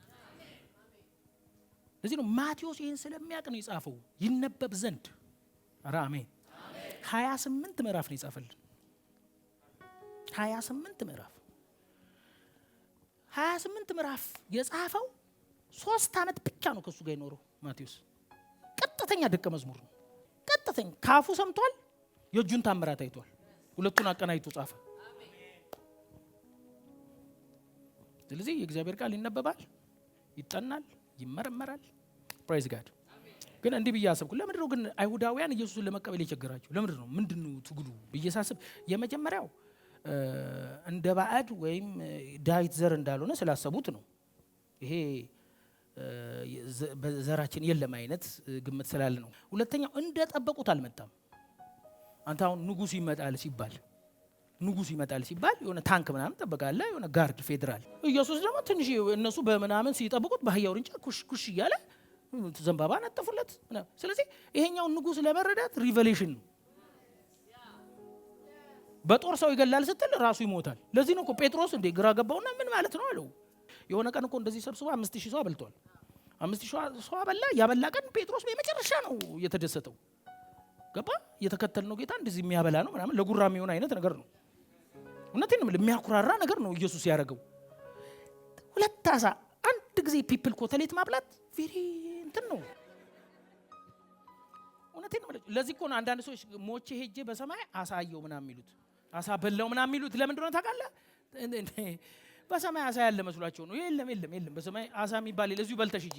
ለዚህ ነው ማቴዎስ ይህን ስለሚያውቅ ነው የጻፈው ይነበብ ዘንድ። አሜን። 28 ምዕራፍ ነው የጻፈልን። 28 ምዕራፍ የጻፈው 3 ዓመት ብቻ ነው ከሱ ጋር የኖረው ማቴዎስ። ቀጥተኛ ደቀ መዝሙር ነው። ቀጥተኛ ካፉ ሰምቷል፣ የእጁን ታምራት አይቷል። ሁለቱን አቀናይቶ ጻፈ። ስለዚህ የእግዚአብሔር ቃል ይነበባል፣ ይጠናል፣ ይመረመራል። ፕሬዝ ጋድ። ግን እንዲህ ብዬ አሰብኩ፣ ለምንድን ነው ግን አይሁዳውያን ኢየሱስን ለመቀበል የቸገራቸው? ለምንድን ነው? ምንድነው ትግሉ ብዬ ሳስብ የመጀመሪያው እንደ ባዕድ ወይም ዳዊት ዘር እንዳልሆነ ስላሰቡት ነው። ይሄ በዘራችን የለም አይነት ግምት ስላለ ነው። ሁለተኛው እንደጠበቁት አልመጣም። አንተ አሁን ንጉስ ይመጣል ሲባል የሆነ ታንክ ምናምን ተጠበቃለ፣ የሆነ ጋርድ ፌደራል። ኢየሱስ ደግሞ ትንሽ እነሱ በምናምን ሲጠብቁት ባህያው ርንጫ ኩሽ እያለ ዘንባባ ነጠፉለት። ስለዚህ ይሄኛውን ንጉስ ለመረዳት ሪቨሌሽን ነው። በጦር ሰው ይገላል ስትል ራሱ ይሞታል። ለዚህ ነው እኮ ጴጥሮስ እንደ ግራ ገባውና ምን ማለት ነው አለው። የሆነ ቀን እኮ እንደዚህ ሰብስቦ 5000 ሰው አበልቷል። 5000 ሰው አበላ። ያበላ ቀን ጴጥሮስ በመጨረሻ ነው የተደሰተው። ገባ? የተከተልነው ጌታ እንደዚህ የሚያበላ ነው ምናምን ለጉራ የሚሆን አይነት ነገር ነው። እውነቴን ነው፣ የሚያኩራራ ነገር ነው ኢየሱስ ያደረገው። 2 ዓሣ አንድ ጊዜ ፒፕል ኮተሌት ማብላት ቬሪ እንትን ነው። እውነቴን ነው። ለዚህ እኮ ነው አንዳንድ ሰዎች ሞቼ ሄጄ በሰማይ አሳየው ምናምን የሚሉት፣ አሳ በላው ምናምን የሚሉት። ለምን እንደሆነ ታውቃለህ? በሰማይ አሳ ያለ መስሏቸው ነው። የለም በሰማይ አሳ የሚባል ለዚሁ በልተሽ እንጂ።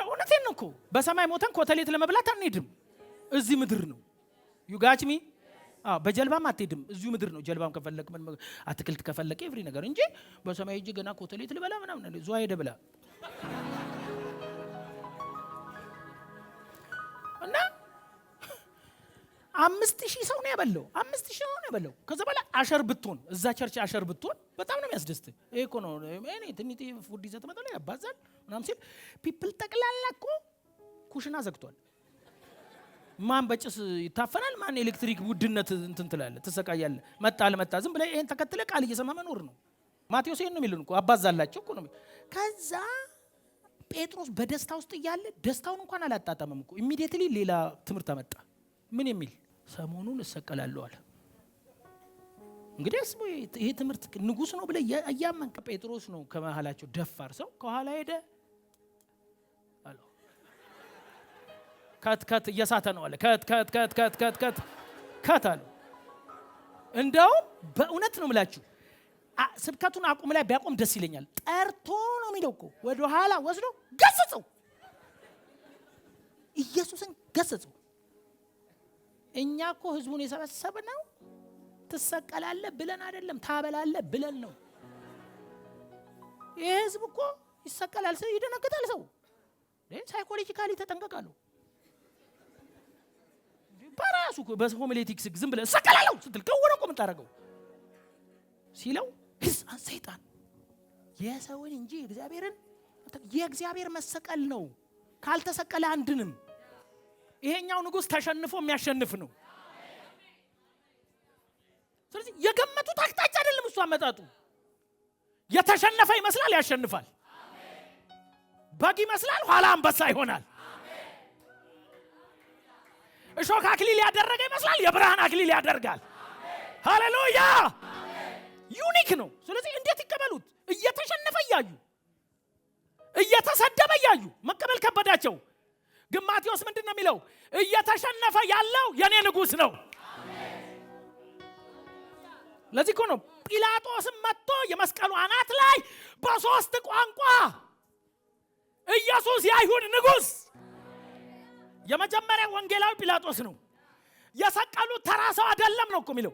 እውነቴን ነው እኮ በሰማይ ሞተን ኮተሌት ለመብላት አንሄድም። እዚህ ምድር ነው። ዩጋችሚ በጀልባም አትሄድም። እዚሁ ምድር ነው። ጀልባም ከፈለክ አትክልት ከፈለክ ኤቭሪ ነገር እንጂ በሰማይ እጅ ገና ኮተሌት ልበላ ምናምን ዙ አይደ ብላ እና 5000 ሰው ነው ያበላው። 5000 ሰው ነው ያበላው። ከዛ በኋላ አሸር ብትሆን እዛ ቸርች አሸር ብትሆን በጣም ነው የሚያስደስት። ይሄ እኮ ነው እኔ ትንሽ ፉድ ይዘት መጣለ ያባዛል ምናምን ሲል ፒፕል ጠቅላላ እኮ ኩሽና ዘግቷል። ማን በጭስ ይታፈናል? ማን ኤሌክትሪክ ውድነት እንትን ትላለ ትሰቃያለ። መጣ አልመጣ ዝም ብለህ ይሄን ተከትለ ቃል እየሰማ መኖር ነው። ማቴዎስ ይሄን ነው የሚሉን እኮ አባዛላቸው እኮ ነው። ከዛ ጴጥሮስ በደስታ ውስጥ እያለ ደስታውን እንኳን አላጣጣመም እኮ። ኢሚዲየትሊ ሌላ ትምህርት አመጣ። ምን የሚል? ሰሞኑን እሰቀላለሁ አለ። እንግዲህ ይሄ ትምህርት ንጉስ ነው ብለህ እያመንክ ጴጥሮስ ነው ከመሃላቸው ደፋር ሰው ከኋላ ሄደ አለ። ከት እየሳተ ነው አለ። ከት አለ። እንደውም በእውነት ነው የምላችሁ ስብከቱን አቁም ላይ ቢያቆም ደስ ይለኛል። ጠርቶ ነው የሚለው እኮ ወደ ኋላ ወስዶ ገሰጸው። ኢየሱስን ገሰጸው። እኛ እኮ ህዝቡን የሰበሰብነው ትሰቀላለህ ብለን አይደለም ታበላለህ ብለን ነው። ይህ ህዝብ እኮ ይሰቀላል ሰው ይደነግጣል። ሰው ሳይኮሎጂካሊ ተጠንቀቃለሁ። በራሱ በሆሚሌቲክስ ዝም ብለህ እሰቀላለሁ ስትል ከወረ እኮ የምታደርገው ሲለው ሰይጣን የሰውን እንጂ የእግዚአብሔር መሰቀል ነው። ካልተሰቀለ አንድንም። ይሄኛው ንጉስ ተሸንፎ የሚያሸንፍ ነው። ስለዚህ የገመቱት አቅጣጫ አይደለም እሱ አመጣጡ። የተሸነፈ ይመስላል ያሸንፋል። በግ ይመስላል ኋላ አንበሳ ይሆናል። እሾህ አክሊል ያደረገ ይመስላል የብርሃን አክሊል ያደርጋል። ሃሌሉያ! ዩኒክ ነው። ስለዚህ እንዴት ይቀበሉት? እየተሸነፈ እያዩ እየተሰደበ እያዩ መቀበል ከበዳቸው። ግን ማቴዎስ ምንድነው የሚለው? እየተሸነፈ ያለው የኔ ንጉስ ነው። ለዚህ እኮ ነው ጲላጦስም መጥቶ የመስቀሉ አናት ላይ በ3 ቋንቋ ኢየሱስ የአይሁድ ንጉስ። የመጀመሪያ ወንጌላዊ ጲላጦስ ነው። የሰቀሉት ተራ ሰው አይደለም ነው እኮ የሚለው።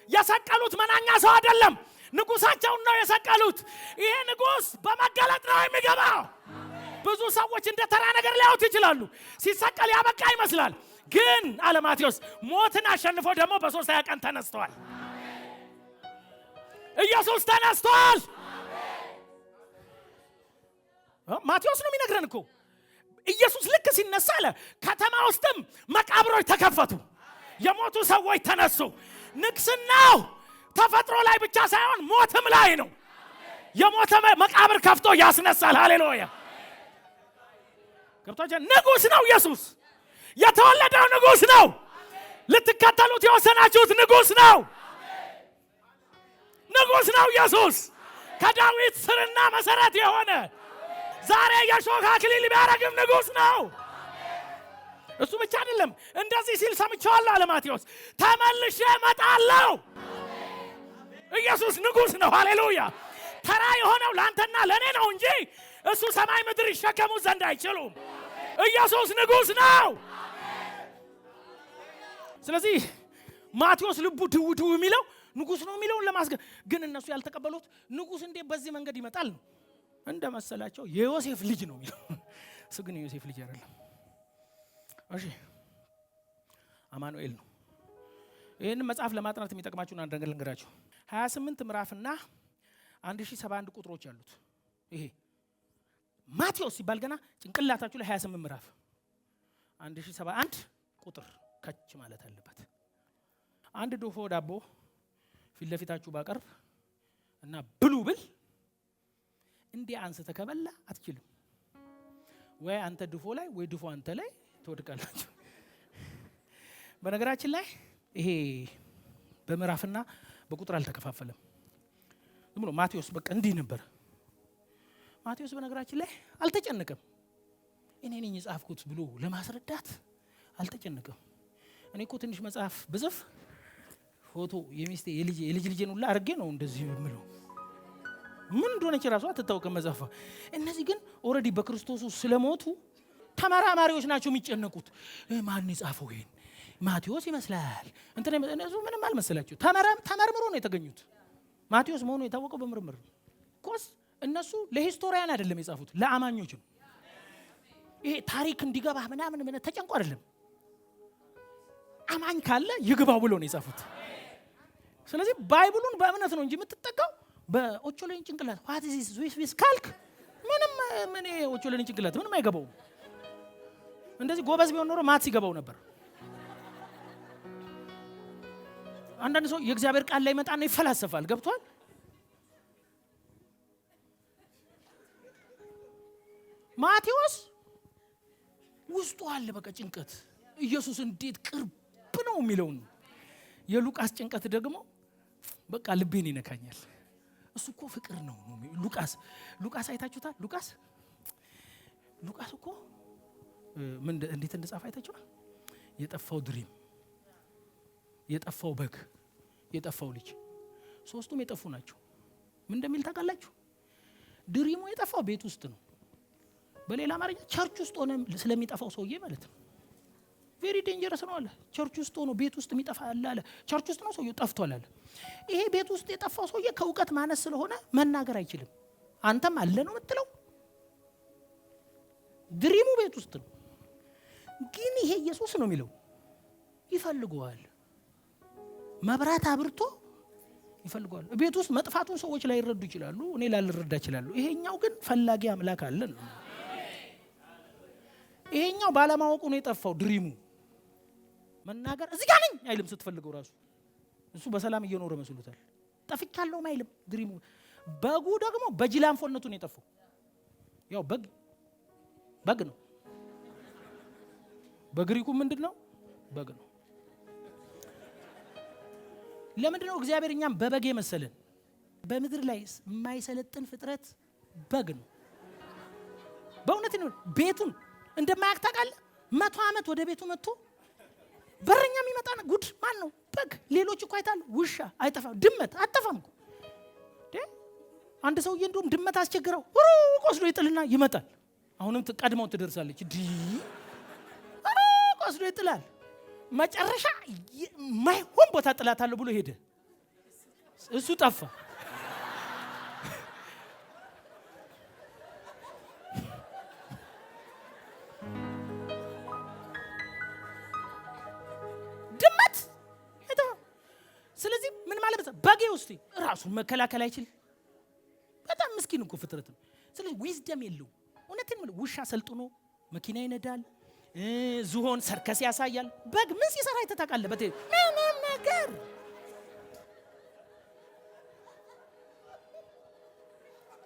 የሰቀሉት መናኛ ሰው አይደለም፣ ንጉሳቸውን ነው የሰቀሉት። ይሄ ንጉስ በመገለጥ ነው የሚገባው። ብዙ ሰዎች እንደ ተራ ነገር ሊያዩት ይችላሉ። ሲሰቀል ያበቃ ይመስላል። ግን አለ ማቴዎስ ሞትን አሸንፎ ደግሞ በ3 ቀን ተነስተዋል። ኢየሱስ ተነስቷል። ማቴዎስ ነው የሚነግረን እኮ ኢየሱስ ልክ ሲነሳ አለ ከተማ ውስጥም መቃብሮች ተከፈቱ፣ የሞቱ ሰዎች ተነሱ። ንግስናው ተፈጥሮ ላይ ብቻ ሳይሆን ሞትም ላይ ነው። የሞተ መቃብር ከፍቶ ያስነሳል። ሃሌሉያ! ገብቶኛል። ንጉስ ነው ኢየሱስ። የተወለደው ንጉስ ነው። ልትከተሉት የወሰናችሁት ንጉስ ነው። ንጉስ ነው ኢየሱስ። ከዳዊት ስርና መሰረት የሆነ ዛሬ የሾህ አክሊል ቢያረግም ንጉስ ነው። እሱ ብቻ አይደለም። እንደዚህ ሲል ሰምቻለሁ አለ ማቴዎስ፣ ተመልሼ እመጣለሁ። ኢየሱስ ንጉስ ነው። ሃሌሉያ! ተራ የሆነው ላንተና ለኔ ነው እንጂ እሱ ሰማይ ምድር ይሸከሙ ዘንድ አይችሉም። ኢየሱስ ንጉስ ነው። ስለዚህ ማቴዎስ ልቡ ድው ድው የሚለው ንጉስ ነው የሚለውን ለማስገ ግን እነሱ ያልተቀበሉት ንጉስ እንዴት በዚህ መንገድ ይመጣል ነው እንደመሰላቸው። የዮሴፍ ልጅ ነው የሚለው እሱ ግን የዮሴፍ ልጅ አይደለም። እሺ አማኑኤል ነው። ይሄንን መጽሐፍ ለማጥናት የሚጠቅማችሁን አንድ ነገር ልንገራችሁ። 28 ምዕራፍና 1071 ቁጥሮች አሉት። ይሄ ማቴዎስ ሲባል ገና ጭንቅላታችሁ ላይ 28 ምዕራፍ 1071 ቁጥር ከች ማለት አለበት። አንድ ዶፎ ዳቦ ፊት ለፊታችሁ ባቀርብ እና ብሉ ብል እንዴ አንስተ ከበላ አትችልም። ወይ አንተ ድፎ ላይ ወይ ድፎ አንተ ላይ ትወድቃላችሁ። በነገራችን ላይ ይሄ በምዕራፍና በቁጥር አልተከፋፈለም። ዝም ብሎ ማቴዎስ በቃ እንዲህ ነበር። ማቴዎስ በነገራችን ላይ አልተጨነቀም። እኔ ነኝ የጻፍኩት ብሎ ለማስረዳት አልተጨነቀም። እኔ እኮ ትንሽ መጽሐፍ ብጽፍ ፎቶ የሚስቴ የልጅ ልጄን ሁላ አርጌ ነው እንደዚህ የምለው። ምን እንደሆነች ራሷ አትታወቅም መጽሐፏ። እነዚህ ግን ኦሬዲ በክርስቶስ ስለሞቱ ተመራማሪዎች ናቸው የሚጨነቁት። ማን የጻፈው ይሄን? ማቴዎስ ይመስላል እንትን እነሱ ምንም አልመሰላቸው። ተመርምሮ ነው የተገኙት። ማቴዎስ መሆኑ የታወቀው በምርምር ነው። ኮስ እነሱ ለሂስቶሪያን አይደለም የጻፉት፣ ለአማኞች ነው። ይሄ ታሪክ እንዲገባ ምናምን ተጨንቆ አይደለም። አማኝ ካለ ይግባው ብሎ ነው የጻፉት። ስለዚህ ባይብሉን በእምነት ነው እንጂ የምትጠቀው በኦቾሌን ጭንቅላት what is this with ካልክ ምንም ምን ኦቾሌን ጭንቅላት ምንም አይገባው። እንደዚህ ጎበዝ ቢሆን ኖሮ ማትስ ይገባው ነበር። አንዳንድ ሰው የእግዚአብሔር ቃል ላይ መጣና ይፈላሰፋል። ገብቷል? ማቴዎስ ውስጡ አለ በቃ ጭንቀት። ኢየሱስ እንዴት ቅርብ ነው የሚለው ነው። የሉቃስ ጭንቀት ደግሞ በቃ ልቤን ይነካኛል። እሱ እኮ ፍቅር ነው። ሉቃስ አይታችሁታል? ሉቃስ እኮ ምን እንዴት እንደጻፈ አይታችኋል? የጠፋው ድሪም፣ የጠፋው በግ፣ የጠፋው ልጅ ሶስቱም የጠፉ ናቸው። ምን እንደሚል ታውቃላችሁ? ድሪሙ የጠፋው ቤት ውስጥ ነው። በሌላ አማርኛ ቸርች ውስጥ ሆነ ስለሚጠፋው ሰውዬ ማለት ነው። ቬሪ ዴንጀረስ ነው አለ። ቸርች ውስጥ ሆኖ ቤት ውስጥ የሚጠፋ አለ። ቸርች ውስጥ ነው ሰውዬው ጠፍቷል አለ። ይሄ ቤት ውስጥ የጠፋው ሰውዬ ከእውቀት ማነስ ስለሆነ መናገር አይችልም። አንተም አለ ነው የምትለው። ድሪሙ ቤት ውስጥ ነው። ግን ይሄ ኢየሱስ ነው የሚለው ይፈልገዋል። መብራት አብርቶ ይፈልገዋል። ቤት ውስጥ መጥፋቱን ሰዎች ላይ ይረዱ ይችላሉ፣ እኔ ላልረዳ ይችላሉ። ይሄኛው ግን ፈላጊ አምላክ አለ ነው። ይሄኛው ባለማወቁ ነው የጠፋው። ድሪሙ መናገር እዚህ ጋር ነኝ አይልም። ስትፈልገው ራሱ እሱ በሰላም እየኖረ መስሎታል። ጠፍቻለሁ አይልም ድሪሙ። በጉ ደግሞ በጅላንፎነቱ ነው የጠፋው። ያው በግ ነው። በግሪኩ ምንድነው? በግ ነው። ለምንድነው እግዚአብሔር እኛም በበግ መሰለን? በምድር ላይ የማይሰለጥን ፍጥረት በግ ነው። በእውነት ነው። ቤቱን እንደማያውቅ ታውቃለህ? 100 ዓመት ወደ ቤቱ መጥቶ በረኛ የሚመጣ ነው። ጉድ ማን ነው? በግ። ሌሎች እኮ አይታሉ። ውሻ አይጠፋም፣ ድመት አጠፋም እኮ። አንድ ሰውዬ እንደውም ድመት አስቸግረው ሩቅ ወስዶ ይጥልና ይመጣል። አሁንም ቀድመው ትደርሳለች። ሩቅ ወስዶ ይጥላል። መጨረሻ ማይሆን ቦታ ጥላታለሁ ብሎ ሄደ። እሱ ጠፋ። ድመት ስለዚህ ምን ማለት ነው? በግ እስቲ ራሱን መከላከል አይችል በጣም ምስኪን እኮ ፍጥረት ነው። ስለዚህ ዊዝደም የለው። እውነቴን ነው። ውሻ ሰልጥኖ መኪና ይነዳል፣ ዝሆን ሰርከስ ያሳያል። በግ ምን ሲሰራ አይተታቃለበት ምንም ነገር።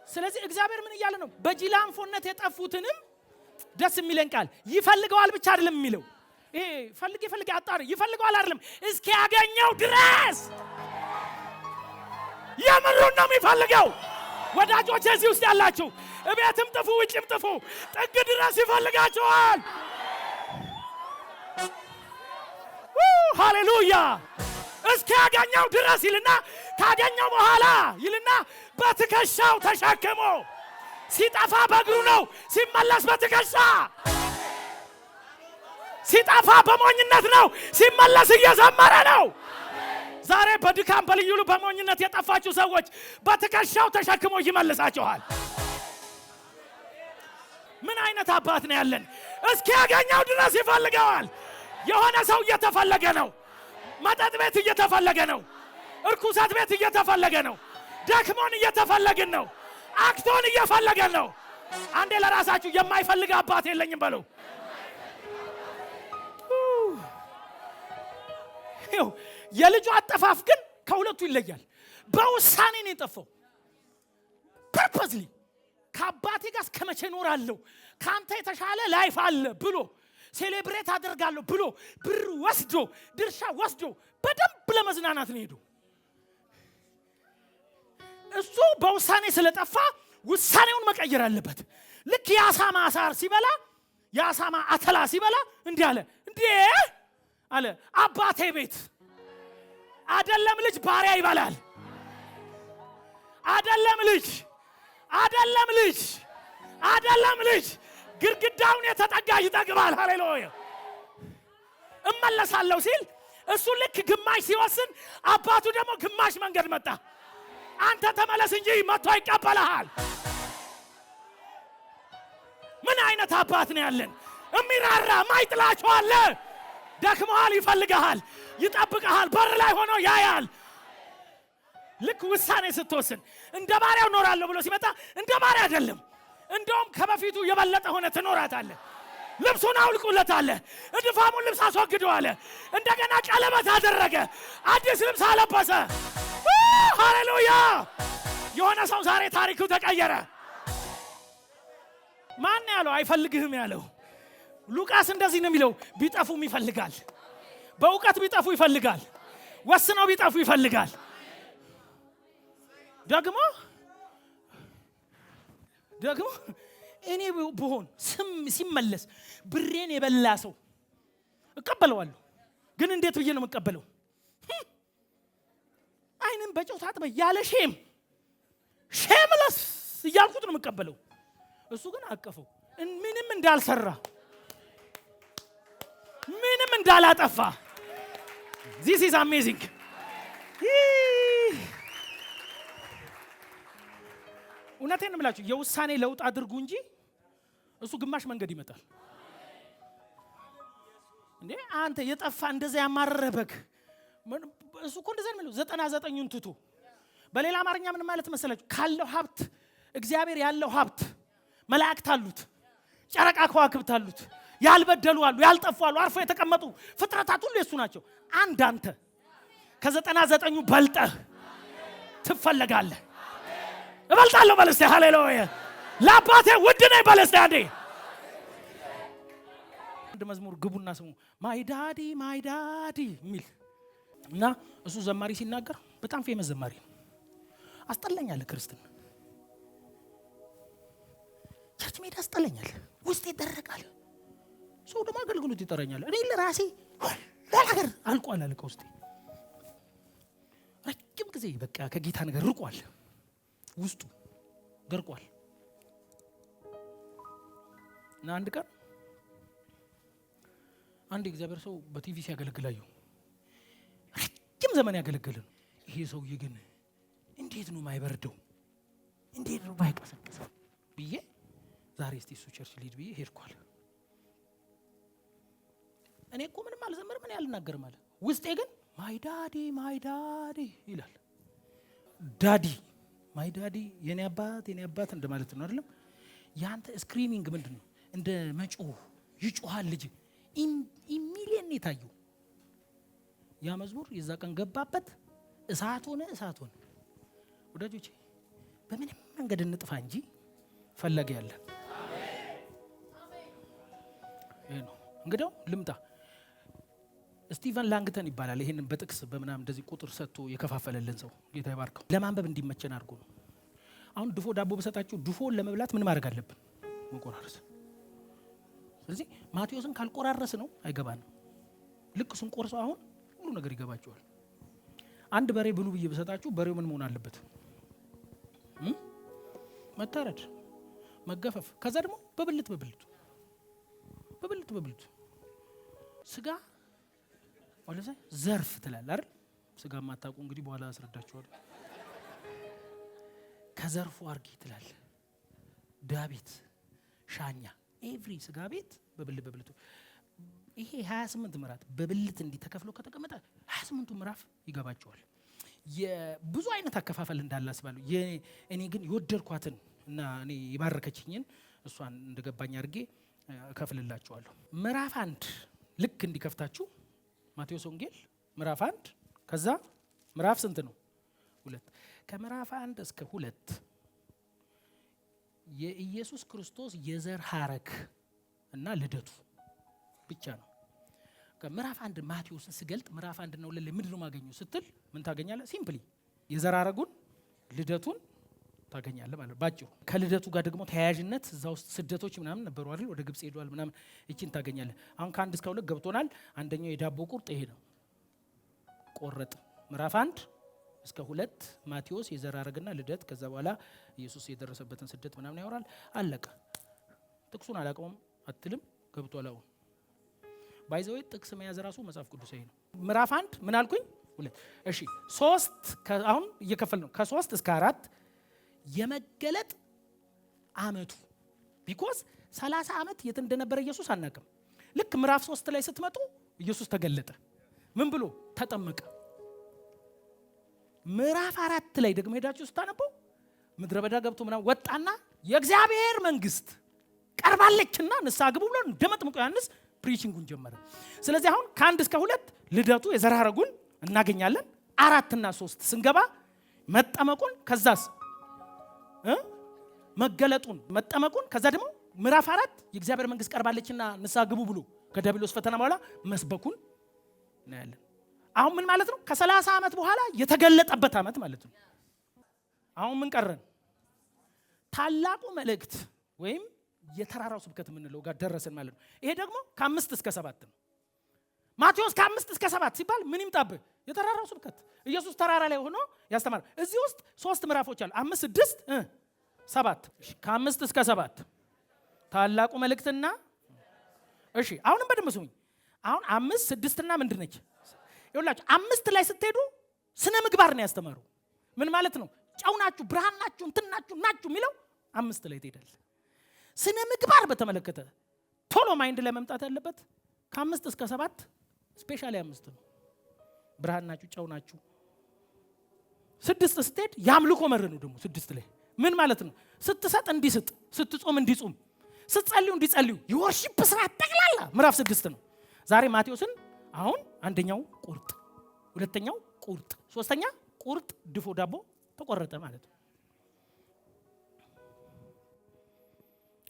ስለዚህ እግዚአብሔር ምን እያለ ነው? በጅላንፎነት የጠፉትንም ደስ የሚለን ቃል ይፈልገዋል ብቻ አይደለም የሚለው። ይሄ ፈልግ አጣሪ ይፈልገዋል አይደለም፣ እስኪ ያገኘው ድረስ የምሩን ነው የሚፈልገው። ወዳጆች እዚህ ውስጥ ያላችሁ እቤትም ጥፉ ውጭም ጥፉ ጥግ ድረስ ይፈልጋችኋል። ሃሌሉያ። እስኪ ያገኘው ድረስ ይልና ካገኘው በኋላ ይልና በትከሻው ተሸክሞ ሲጠፋ በእግሩ ነው፣ ሲመለስ በትከሻ፣ ሲጠፋ በሞኝነት ነው፣ ሲመለስ እየዘመረ ነው። ዛሬ በድካም በልዩሉ በሞኝነት የጠፋችሁ ሰዎች በትከሻው ተሸክሞ ይመልሳችኋል። ምን አይነት አባት ነው ያለን? እስኪ ያገኘው ድረስ ይፈልገዋል። የሆነ ሰው እየተፈለገ ነው። መጠጥ ቤት እየተፈለገ ነው። እርኩሰት ቤት እየተፈለገ ነው። ደክሞን እየተፈለግን ነው። አክቶን እየፈለገን ነው። አንዴ ለራሳችሁ የማይፈልግ አባት የለኝም በሉ። የልጁ አጠፋፍ ግን ከሁለቱ ይለያል። በውሳኔ ነው የጠፋው። ፐርፐዝሊ ከአባቴ ጋር እስከመቼ እኖራለሁ፣ ካንተ የተሻለ ላይፍ አለ ብሎ ሴሌብሬት አደርጋለሁ ብሎ ብር ወስዶ ድርሻ ወስዶ በደንብ ለመዝናናት ነው ሄዶ። እሱ በውሳኔ ስለጠፋ ውሳኔውን መቀየር አለበት። ልክ የአሳማ አሳር ሲበላ የአሳማ አተላ ሲበላ እንዲህ አለ፣ እንዴ አለ አባቴ ቤት አይደለም ልጅ ባሪያ ይበላል። አይደለም ልጅ ግድግዳውን የተጠጋ ይጠግባል። ሃሌሉያ። እመለሳለሁ ሲል እሱ ልክ ግማሽ ሲወስን አባቱ ደግሞ ግማሽ መንገድ መጣ። አንተ ተመለስ እንጂ መጥቶ ይቀበልሃል። ምን አይነት አባት ነው ያለን? እሚራራ ማይጥላችሁ አለ። ደክመሃል፣ ይፈልግሃል፣ ይጠብቅሃል፣ በር ላይ ሆኖ ያያል። ልክ ውሳኔ ስትወስን እንደ ባሪያው እኖራለሁ ብሎ ሲመጣ እንደ ባሪያ አይደለም፣ እንደውም ከበፊቱ የበለጠ ሆነ ትኖራታለህ። ልብሱን አውልቁለታለህ፣ እድፋሙን ልብስ አስወግደዋለህ፣ እንደገና ቀለበት አደረገ፣ አዲስ ልብስ አለበሰ። ሃሌሉያ። የሆነ ሰው ዛሬ ታሪኩ ተቀየረ። ማን ያለው? አይፈልግህም ያለው ሉቃስ እንደዚህ ነው የሚለው። ቢጠፉም ይፈልጋል፣ በእውቀት ቢጠፉ ይፈልጋል፣ ወስነው ቢጠፉ ይፈልጋል። ደግሞ እኔ ብሆን ሲመለስ ብሬን የበላ ሰው እቀበለዋለሁ። ግን እንዴት ብዬ ነው የምቀበለው? አይንም በጨው ታጥበ ያለ ሼምለስ እያልኩት ነው የምቀበለው። እሱ ግን አቀፈው፣ ምንም እንዳልሰራ ምንም እንዳላጠፋ። This is amazing። እውነቴን ነው የምላችሁ፣ የውሳኔ ለውጥ አድርጉ እንጂ እሱ ግማሽ መንገድ ይመጣል። እንዴ አንተ የጠፋ እንደዛ ያማረረበክ እሱ እኮ እንደዛ ነው የሚለው 99ን ትቶ። በሌላ አማርኛ ምን ማለት መሰላችሁ? ካለው ሀብት እግዚአብሔር ያለው ሀብት መላእክት አሉት፣ ጨረቃ ከዋክብት አሉት፣ ያልበደሉ አሉ፣ ያልጠፉ አሉ፣ አርፎ የተቀመጡ ፍጥረታት ሁሉ የሱ ናቸው። አንተ ከ99ኙ በልጠህ ትፈለጋለህ። እበልጣለሁ በለስተ ሃሌሉያ። ለአባቴ ውድ ነኝ በለስተ አንዴ አንድ መዝሙር ግቡና ስሙ። ማይ ዳዲ የሚል እና እሱ ዘማሪ ሲናገር በጣም ፌመስ ዘማሪ ነው። አስጠላኛል ክርስትና፣ ቸርች ሜዳ አስጠላኛል፣ ውስጥ ይደረቃል። ሰው ደግሞ አገልግሎት ይጠራኛል። እኔ ለራሴ ለሀገር አልቋል አለ ከውስጤ። ረጅም ጊዜ በቃ ከጌታ ነገር ርቋል፣ ውስጡ ደርቋል። እና አንድ ቀን አንድ እግዚአብሔር ሰው በቲቪ ሲያገለግላየው ረጅም ዘመን ያገለገለ ነው። ይሄ ሰውዬ ግን እንዴት ነው ማይበርደው? እንዴት ነው ማይቀሰቀሰው ብዬ ዛሬ እስቲ እሱ ቸርች ሊድ ብዬ ሄድኳል። እኔ እኮ ምንም አልዘመርም፣ ምን ያልናገር ማለት ውስጤ ግን ማይ ዳዲ ይላል። ዳዲ ማይ ዳዲ የኔ አባት እንደማለት ነው አይደለም? ያንተ ስክሪሚንግ ምንድነው? እንደ መጮህ ይጮሃል ልጅ ኢሚሊየን የታየው ያ መዝሙር የዛ ቀን ገባበት። እሳት ሆነ። ወዳጆቼ በምንም መንገድ እንጥፋ እንጂ ፈለገ ያለ ይሄ ነው። እንግዲያው ልምጣ። ስቲቨን ላንግተን ይባላል። ይሄንን በጥቅስ በመናም እንደዚህ ቁጥር ሰጥቶ የከፋፈለልን ሰው ጌታ ይባርከው። ለማንበብ እንዲመቸን አድርጎ ነው። አሁን ድፎ ዳቦ በሰጣችሁ ድፎን ለመብላት ምን ማድረግ አለብን? መቆራረስ። ስለዚህ ማቴዎስን ካልቆራረስ ነው አይገባንም። ልክ ስንቆርሰው አሁን ሁሉ ነገር ይገባችኋል። አንድ በሬ ብሉ ብዬ በሰጣችሁ በሬው ምን መሆን አለበት? መታረድ፣ መገፈፍ። ከዛ ደግሞ በብልት ስጋ ወለዛ ዘርፍ ትላል አይደል? ስጋ ማታውቁ እንግዲህ በኋላ አስረዳችኋለሁ። ከዘርፉ አርጊ ትላል። ዳቢት፣ ሻኛ፣ ኤቭሪ ስጋ ቤት በብልቱ። ይሄ 28 ምዕራፍ በብልት እንዲህ ተከፍሎ ከተቀመጠ 28ቱ ምዕራፍ ይገባቸዋል። የብዙ አይነት አከፋፈል እንዳለ አስባለሁ። እኔ ግን የወደድኳትን እና እኔ የባረከችኝን እሷን እንደገባኝ አድርጌ እከፍልላችኋለሁ። ምዕራፍ 1 ልክ እንዲከፍታችሁ ማቴዎስ ወንጌል ምዕራፍ 1 ከዛ ምዕራፍ ስንት ነው? 2 ከምዕራፍ 1 እስከ 2 የኢየሱስ ክርስቶስ የዘር ሐረግ እና ልደቱ ብቻ ነው። ከምዕራፍ 1 ማቴዎስን ስገልጥ ምዕራፍ 1 ነው ለለ ምንድነው ማገኘው ስትል ምን ታገኛለህ? ሲምፕሊ የዘር ሐረጉን ልደቱን ታገኛለህ ማለት ባጭሩ። ከልደቱ ጋር ደግሞ ተያያዥነት እዛ ውስጥ ስደቶች ምናምን ነበሩ አይደል? ወደ ግብጽ ሄዷል ምናምን እቺን ታገኛለህ። አሁን ከ1 እስከ 2 ገብቶናል። አንደኛው የዳቦ ቁርጥ ይሄ ነው። ቆረጥ ምዕራፍ 1 እስከ 2 ማቴዎስ የዘር ሐረግና ልደት፣ ከዛ በኋላ ኢየሱስ የደረሰበትን ስደት ምናምን ያወራል። አለቀ። ጥቅሱን አላቀውም አትልም። ገብቷል። አሁን ባይዘው ጥቅስ መያዝ ራሱ መጽሐፍ ቅዱሳዊ ነው። ምዕራፍ 1 ምን አልኩኝ? 2 እሺ 3 አሁን እየከፈል ነው። ከ3 እስከ 4 የመገለጥ አመቱ ቢኮዝ 30 አመት የት እንደነበረ ኢየሱስ አናውቅም። ልክ ምዕራፍ 3 ላይ ስትመጡ ኢየሱስ ተገለጠ። ምን ብሎ ተጠመቀ። ምዕራፍ 4 ላይ ደግሞ ሄዳችሁ ስታነበው ምድረ በዳ ገብቶ ምናምን ወጣና የእግዚአብሔር መንግስት ቀርባለችና ንስሐ ግቡ ብሎ እንደመጥምቁ ዮሐንስ ፕሪቺንጉን ጀመረ። ስለዚህ አሁን ከ1 እስከ 2 ልደቱ የዘር ሐረጉን እናገኛለን። 4 እና 3 ስንገባ መጠመቁን፣ ከዛስ መገለጡን መጠመቁን፣ ከዛ ደግሞ ምዕራፍ 4 የእግዚአብሔር መንግስት ቀርባለችና ንስሐ ግቡ ብሎ ከዲያብሎስ ፈተና በኋላ መስበኩን እናያለን። አሁን ምን ማለት ነው? ከ30 አመት በኋላ የተገለጠበት አመት ማለት ነው። አሁን ምን ቀረን? ታላቁ መልእክት ወይም የተራራው ስብከት የምንለው ጋር ደረሰን ማለት ነው። ይሄ ደግሞ ከ5 እስከ 7 ነው። ማቴዎስ ከ5 እስከ 7 ሲባል ምን ይምጣብህ? የተራራው ስብከት ኢየሱስ ተራራ ላይ ሆኖ ያስተማረ። እዚህ ውስጥ 3 ምዕራፎች አሉ። 5 6 7 ከ5 እስከ 7 ታላቁ መልእክትና እሺ አሁንም በደንብ ስሙኝ። አሁን 5 6 እና ምንድን ነች? ይኸውላችሁ 5 ላይ ስትሄዱ ስነ ምግባር ነው ያስተማሩ። ምን ማለት ነው? ጨው ናችሁ፣ ብርሃን ናችሁ፣ እንትን ናችሁ የሚለው 5 ላይ ትሄዳል። ስነ ምግባር በተመለከተ ቶሎ ማይንድ ላይ መምጣት ያለበት ከ5 እስከ 7 ስፔሻሊ 5 ነው። ብርሃን ናችሁ፣ ጨው ናችሁ። 6 ስትሄድ ያምልኮ መር ነው ደግሞ 6 ላይ ምን ማለት ነው? ስትሰጥ እንዲስጥ፣ ስትጾም እንዲጾም፣ ስትጸልዩ እንዲጸልዩ የወርሺፕ ስርዓት ጠቅላላ ምዕራፍ 6 ነው። ዛሬ ማቴዎስን አሁን አንደኛው ቁርጥ፣ ሁለተኛው ቁርጥ፣ ሶስተኛ ቁርጥ ድፎ ዳቦ ተቆረጠ ማለት ነው።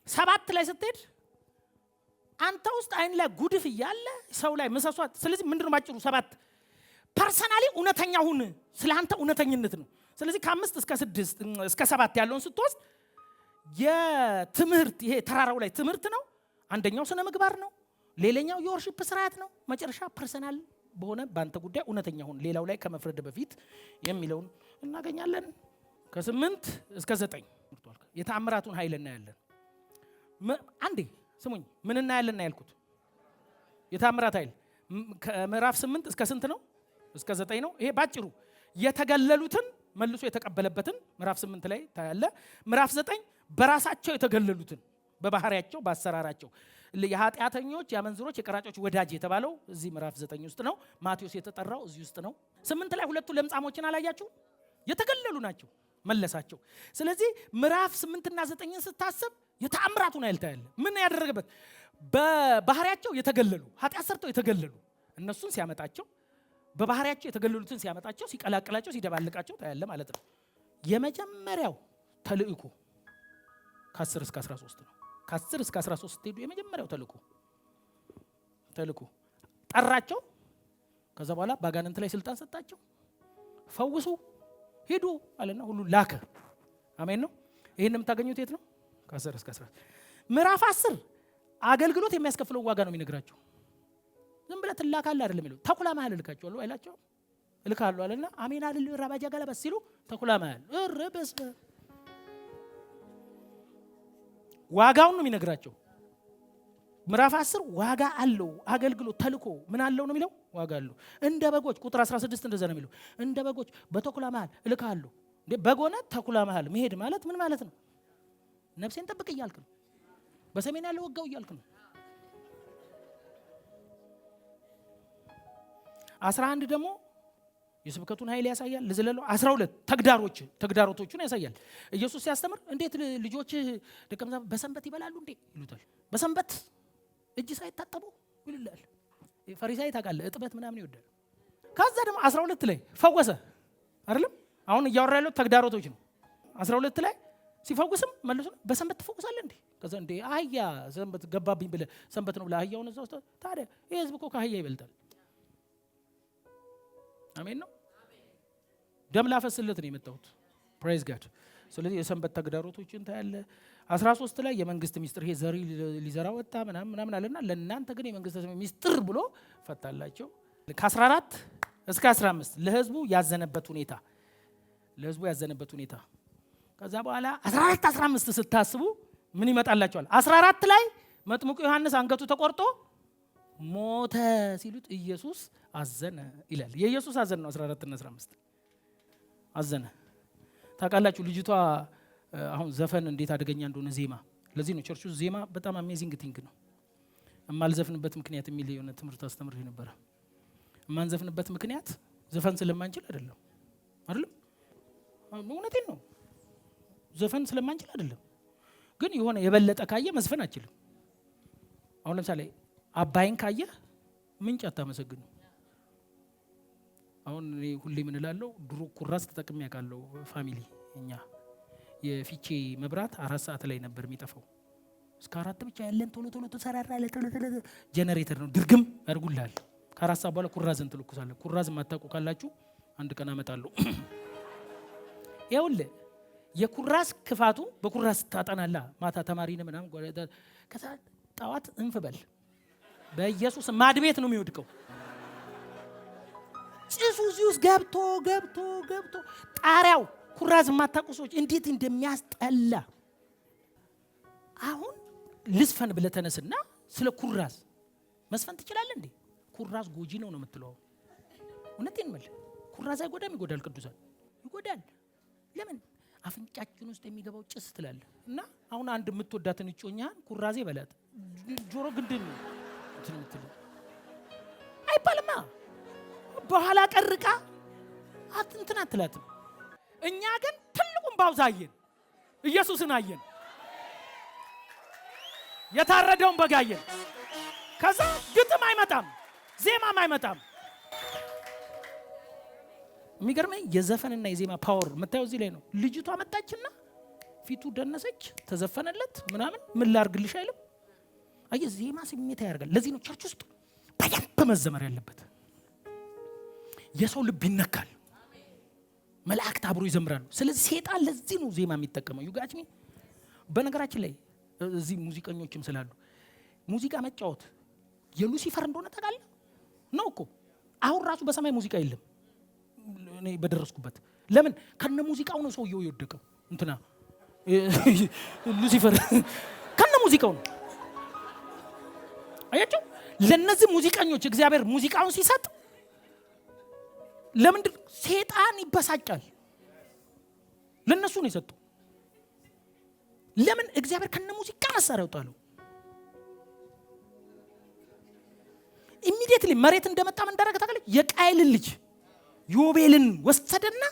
7 ላይ ስትሄድ አንተ ውስጥ አይን ላይ ጉድፍ እያለ ሰው ላይ መሰሷት። ስለዚህ ምንድነው ባጭሩ 7 ፐርሰናሊ እውነተኛ ሁን፣ ስለ አንተ እውነተኝነት ነው። ስለዚህ ከ5 እስከ 6 እስከ 7 ያለውን ስትወስድ የትምህርት ይሄ ተራራው ላይ ትምህርት ነው። አንደኛው ስነ ምግባር ነው። ሌላኛው የወርሺፕ ስርዓት ነው። መጨረሻ ፐርሰናል በሆነ ባንተ ጉዳይ እውነተኛ ሁን፣ ሌላው ላይ ከመፍረድ በፊት የሚለውን እናገኛለን። ከ8 እስከ 9 የተአምራቱን ኃይል እናያለን። አንዴ ስሙኝ፣ ምን እናያለን ያልኩት? የተአምራት ኃይል ከምዕራፍ 8 እስከ ስንት ነው? እስከ 9 ነው። ይሄ ባጭሩ የተገለሉትን መልሶ የተቀበለበትን ምዕራፍ 8 ላይ ታያለ። ምዕራፍ 9 በራሳቸው የተገለሉትን በባህሪያቸው በአሰራራቸው የኃጢአተኞች የአመንዝሮች የቀራጮች ወዳጅ የተባለው እዚህ ምዕራፍ 9 ውስጥ ነው። ማቴዎስ የተጠራው እዚህ ውስጥ ነው። 8 ላይ ሁለቱ ለምጻሞችን አላያችሁ? የተገለሉ ናቸው። መለሳቸው። ስለዚህ ምዕራፍ 8 እና 9ን ስታስብ የተአምራቱን አይልታያለ። ምን ያደረገበት? በባህሪያቸው የተገለሉ ኃጢአት ሰርተው የተገለሉ እነሱን ሲያመጣቸው፣ በባህሪያቸው የተገለሉትን ሲያመጣቸው፣ ሲቀላቅላቸው፣ ሲደባልቃቸው ታያለ ማለት ነው። የመጀመሪያው ተልእኮ ከ10 እስከ 13 ነው። ከ10 እስከ 13 ሄዱ። የመጀመሪያው ተልእኮ ጠራቸው። ከዛ በኋላ ባጋንንት ላይ ስልጣን ሰጣቸው። ፈውሱ ሄዱ አለና ሁሉ ላከ። አሜን ነው። ይሄን የምታገኙት የት ነው? ከ10 እስከ 14። ምዕራፍ 10 አገልግሎት የሚያስከፍለው ዋጋ ነው የሚነግራቸው። ዝም ብለህ ትላካለህ አይደለም የሚለው። ተኩላ መሃል እልካቸዋለሁ አይላቸው? እልካለሁ አለና አሜን አይደል ረባጃ ገለበስ ሲሉ ተኩላ መሃል ረበስ ዋጋውን ነው የሚነግራቸው። ምዕራፍ 10 ዋጋ አለው። አገልግሎት ተልኮ ምን አለው ነው የሚለው? ዋጋ አለው። እንደ በጎች ቁጥር 16 እንደዛ ነው የሚለው። እንደ በጎች በተኩላ መሃል እልካለሁ። እንዴ በጎነ ተኩላ መሃል መሄድ ማለት ምን ማለት ነው? ነፍሴን ጠብቅ እያልክ ነው። በሰሜን ያለው ወጋው እያልክ ነው። 11 ደግሞ የስብከቱን ኃይል ያሳያል። ለዘለለው 12 ተግዳሮቶቹን ያሳያል። ኢየሱስ ሲያስተምር እንዴት ልጆች ደቀ መዛሙርት በሰንበት ይበላሉ እንዴ ይሉታል። በሰንበት እጅ ሳይታጠቡ ይልላል። ፈሪሳይ ታውቃለህ፣ እጥበት ምናምን ይወዳል። ከዛ ደግሞ 12 ላይ ፈወሰ አይደለም? አሁን እያወራ ያለው ተግዳሮቶች ነው። 12 ላይ ሲፈውስም መልሶ በሰንበት ትፈውሳለህ እንዴ? ከዛ እንዴ አህያ ሰንበት ገባብኝ ብለህ ሰንበት ነው ብለህ አህያውን እዛው ታዲያ ይሄ ህዝብ እኮ ከአህያ ይበልጣል። አሜን ነው። ደም ላፈስለት ነው የመጣሁት። ፕሬዝ ጋድ። ስለዚህ የሰንበት ተግዳሮቶችን ታያለ። 13 ላይ የመንግስት ሚስጥር ይሄ ዘሪ ሊዘራ ወጣ ምናምን አለና ለእናንተ ግን የመንግስት ሚስጥር ብሎ ፈታላቸው። ከ14 እስከ 15 ለህዝቡ ያዘነበት ሁኔታ ከዛ በኋላ 14 15 ስታስቡ ምን ይመጣላቸዋል? 14 ላይ መጥምቁ ዮሐንስ አንገቱ ተቆርጦ ሞተ ሲሉት ኢየሱስ አዘነ ይላል። የኢየሱስ አዘነ ነው። 14 እና 15 አዘነ። ታውቃላችሁ ልጅቷ አሁን ዘፈን እንዴት አደገኛ እንደሆነ ዜማ። ለዚህ ነው ቸርቹ ዜማ በጣም አሜዚንግ ቲንግ ነው። የማልዘፍንበት ምክንያት የሚል የሆነ ትምህርት አስተምሬ ነበር። የማንዘፍንበት ምክንያት ዘፈን ስለማንችል አይደለም። እውነቴን ነው። ዘፈን ስለማንችል አይደለም። ግን የሆነ የበለጠ ካየ መዝፈን አይችልም። አሁን ለምሳሌ አባይን ካየ ምንጭ አታመሰግኑ። አሁን እኔ ሁሌ ምን እላለሁ፣ ድሮ ኩራዝ ተጠቅሜ ያውቃለሁ። ፋሚሊ እኛ የፊቼ መብራት 4 ሰዓት ላይ ነበር የሚጠፋው። እስከ 4 ብቻ ያለን ቶሎ ተሰራራለ። ጄነሬተር ነው ድርግም ያርጉልሃል። ከ4 ሰዓት በኋላ ኩራዝን ትልኩሳለህ። ኩራዝ ማታውቁ ካላችሁ አንድ ቀን አመጣለሁ። ይኸውልህ የኩራዝ ክፋቱ በኩራዝ ታጠናላ። ማታ ተማሪ ነህ ምናምን ከዛ ጠዋት እንፍበል በኢየሱስ ማድቤት ነው የሚወድቀው። ጭሱ እዚህ ውስጥ ገብቶ ጣሪያው ኩራዝ የማታውቁ ሰዎች እንዴት እንደሚያስጠላ። አሁን ልስፈን ብለህ ተነስና ስለ ኩራዝ መስፈን ትችላለህ እንዴ? ኩራዝ ጎጂ ነው የምትለው? እውነቴን ነው። ኩራዝ አይጎዳም? ይጎዳል። ቅዱሳን ይጎዳል። ለምን? አፍንጫችን ውስጥ የሚገባው ጭስ ትላለህ። እና አሁን አንድ የምትወዳትን እጮኛህን ኩራዜ በላት ጆሮ ግንድን እንትን አይባልማ። በኋላ ቀርቃ እንትን አትላትም። እኛ ግን ትልቁን ባውዛ አየን፣ ኢየሱስን አየን፣ የታረደውን በግ አየን። ከዛ ግጥም አይመጣም፣ ዜማም አይመጣም። የሚገርመኝ የዘፈንና የዜማ ፓወር የምታየው እዚህ ላይ ነው። ልጅቷ መጣችና ፊቱ ደነሰች፣ ተዘፈነለት ምናምን። ምን ላርግልሽ አይልም። አየህ ዜማ ስሜት ያደርጋል። ለዚህ ነው ቸርች ውስጥ በደንብ መዘመር ያለበት። የሰው ልብ ይነካል። መላእክት አብሮ ይዘምራሉ። ስለዚህ ሴጣን ለዚህ ነው ዜማ የሚጠቀመው። ዩጋችሚ በነገራችን ላይ እዚህ ሙዚቀኞችም ስላሉ ሙዚቃ መጫወት የሉሲፈር እንደሆነ ታውቃለህ ነው እኮ። አሁን ራሱ በሰማይ ሙዚቃ የለም እኔ በደረስኩበት። ለምን? ከነ ሙዚቃው ነው ሰውየው የወደቀው። እንትና ሉሲፈር ከነ ሙዚቃው ነው። አያችሁ? ለነዚህ ሙዚቀኞች እግዚአብሔር ሙዚቃውን ሲሰጥ ለምንድን ሴጣን ይበሳጫል? ለነሱ ነው የሰጠው። ለምን? እግዚአብሔር ከነ ሙዚቃ መሳሪያው ጣለው። ኢሚዲየትሊ መሬት እንደመጣ ምን እንዳደረገ ታውቃለህ? የቃየልን ልጅ ዮቤልን ወሰደና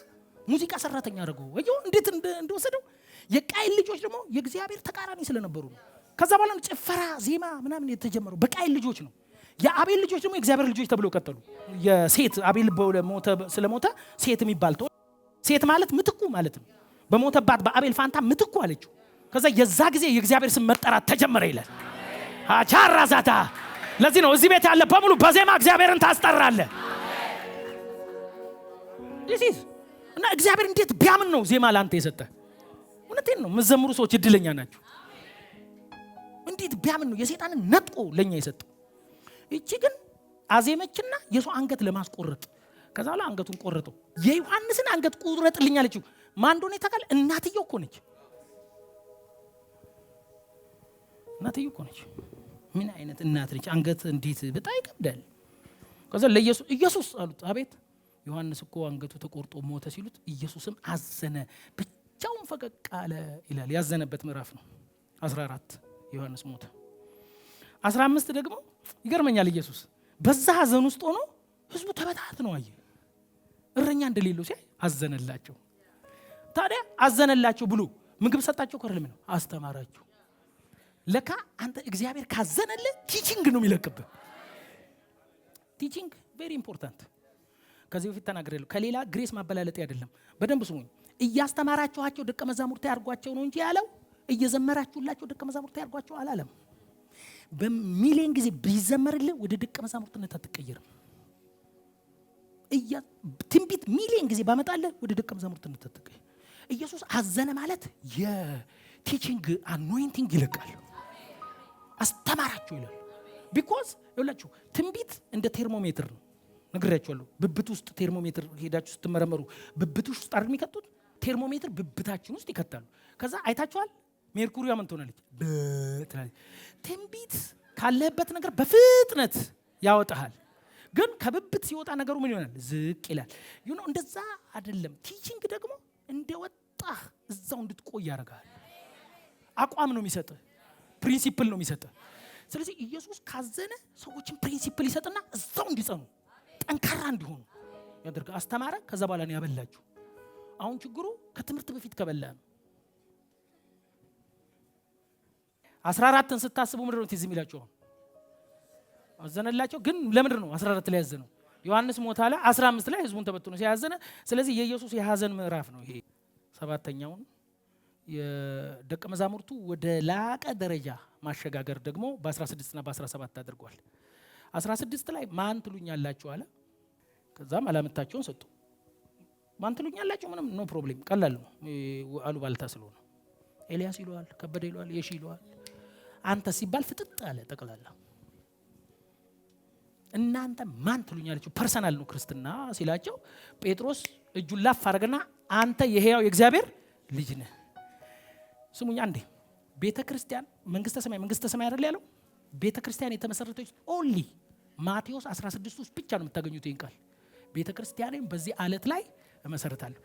ሙዚቃ ሰራተኛ አደረገው። ወየው እንዴት እንደወሰደው። የቃይል ልጆች ደግሞ የእግዚአብሔር ተቃራኒ ስለነበሩ ነው። ከዛ በኋላ ጭፈራ፣ ዜማ ምናምን የተጀመረው በቃይል ልጆች ነው። የአቤል ልጆች ደግሞ የእግዚአብሔር ልጆች ተብለው ቀጠሉ። የሴት አቤል ስለሞተ ሴት የሚባል ሴት ማለት ምትኩ ማለት ነው። በሞተባት በአቤል ፋንታ ምትኩ አለችው። ከዛ የዛ ጊዜ የእግዚአብሔር ስም መጠራት ተጀመረ ይላል። አቻራዛታ። ለዚህ ነው እዚህ ቤት ያለ በሙሉ በዜማ እግዚአብሔርን ታስጠራለህ። ዲስ እና እግዚአብሔር እንዴት ቢያምን ነው ዜማ ላንተ የሰጠ? እውነቴን ነው። መዘምሩ ሰዎች እድለኛ ናቸው። እንዴት ቢያምን ነው የሰይጣንን ነጥቆ ለኛ የሰጠው? እቺ ግን አዜመችና የሰው አንገት ለማስቆረጥ ከዛ ላይ አንገቱን ቆረጠው። የዮሐንስን አንገት ቁረጥልኝ አለችው። ማን እንደሆነ ታውቃለህ? እናትየው እኮ ነች። እናትየው እኮ ነች። ምን አይነት እናት ነች? አንገት እንዴት በጣም ይከብዳል። ከዛ ኢየሱስ አሉት። አቤት። ዮሐንስ እኮ አንገቱ ተቆርጦ ሞተ ሲሉት ኢየሱስም አዘነ፣ ብቻውን ፈቀቅ አለ ይላል። ያዘነበት ምዕራፍ ነው 14 ዮሐንስ ሞተ። 15 ደግሞ ይገርመኛል። ኢየሱስ በዛ ሐዘን ውስጥ ሆኖ ህዝቡ ተበታትነው አየ። እረኛ እንደሌለው ሲያይ አዘነላቸው። ታዲያ አዘነላቸው ብሎ ምግብ ሰጣቸው ከርልም ነው አስተማራቸው። ለካ አንተ እግዚአብሔር ካዘነልህ ቲቺንግ ነው የሚለቅብህ። ቲቺንግ ቬሪ ኢምፖርታንት። ከዚህ በፊት ተናግሬያለሁ። ከሌላ ግሬስ ማበላለጥ አይደለም። በደንብ ስሙኝ። እያስተማራችኋቸው ደቀ መዛሙርት ያርጓቸው ነው እንጂ ያለው እየዘመራችሁላቸው ደቀ መዛሙርት ያርጓቸው አላለም። በሚሊዮን ጊዜ ቢዘመርልህ ወደ ደቀ መዛሙርትነት አትቀየርም። ትንቢት ሚሊዮን ጊዜ ባመጣልህ ወደ ደቀ መዛሙርትነት አትቀየር። ኢየሱስ አዘነ ማለት የቲቺንግ አኖይንቲንግ ይለቃል። አስተማራቸው ይላል። ቢኮዝ ይኸውላችሁ ትንቢት እንደ ቴርሞሜትር ነው። ነግሬያችኋለሁ። ብብት ውስጥ ቴርሞሜትር ሄዳችሁ ስትመረመሩ ብብት ውስጥ አይደል የሚከቱት? ቴርሞሜትር ብብታችን ውስጥ ይከታሉ። ከዛ አይታችኋል። ሜርኩሪያ ምን ትሆናለች? በትላለች። ትንቢት ካለህበት ነገር በፍጥነት ያወጣሃል። ግን ከብብት ሲወጣ ነገሩ ምን ይሆናል? ዝቅ ይላል። እንደዛ አይደለም። ቲቺንግ ደግሞ እንደወጣህ እዛው እንድትቆይ ያደርጋል። አቋም ነው የሚሰጥህ፣ ፕሪንሲፕል ነው የሚሰጥህ። ስለዚህ ኢየሱስ ካዘነ ሰዎችን ፕሪንሲፕል ይሰጥና እዛው እንዲጸኑ ጠንካራ እንዲሆኑ ያደርጋል። አስተማረ። ከዛ በኋላ ነው ያበላችሁ። አሁን ችግሩ ከትምህርት በፊት ከበላ ነው። 14ን ስታስቡ ምንድን ነው ትዝ የሚላችሁ? አዘነላቸው። ግን ለምንድን ነው 14 ላይ ያዘነው? ዮሐንስ ሞተ አለ። 15 ላይ ህዝቡን ተበትኖ ሲያዘነ። ስለዚህ የኢየሱስ የሐዘን ምዕራፍ ነው ይሄ። 7ኛውን የደቀ መዛሙርቱ ወደ ላቀ ደረጃ ማሸጋገር ደግሞ በ16 እና በ17 አድርጓል። 16 ላይ ማን ትሉኛላችሁ አለ። ከዛም አላምታቸውን ሰጡ። ማን ትሉኛላችሁ? ምንም ኖ ፕሮብሌም፣ ቀላል ነው። አሉባልታ ስለሆነ ኤልያስ ይለዋል፣ ከበደ ይለዋል፣ የሺ ይለዋል። አንተ ሲባል ፍጥጥ አለ ጠቅላላ። እናንተ ማን ትሉኛላችሁ? ፐርሰናል ነው ክርስትና ሲላቸው ጴጥሮስ እጁን ላፍ አረገና አንተ የሕያው የእግዚአብሔር ልጅ ነህ። ስሙኝ አንዴ። ቤተክርስቲያን መንግስተ ሰማይ አይደል ያለው? ቤተክርስቲያን የተመሰረተች ኦንሊ ማቴዎስ 16 ውስጥ ብቻ ነው የምታገኙት ይህን ቃል። ቤተክርስቲያኔም በዚህ አለት ላይ እመሰረታለሁ።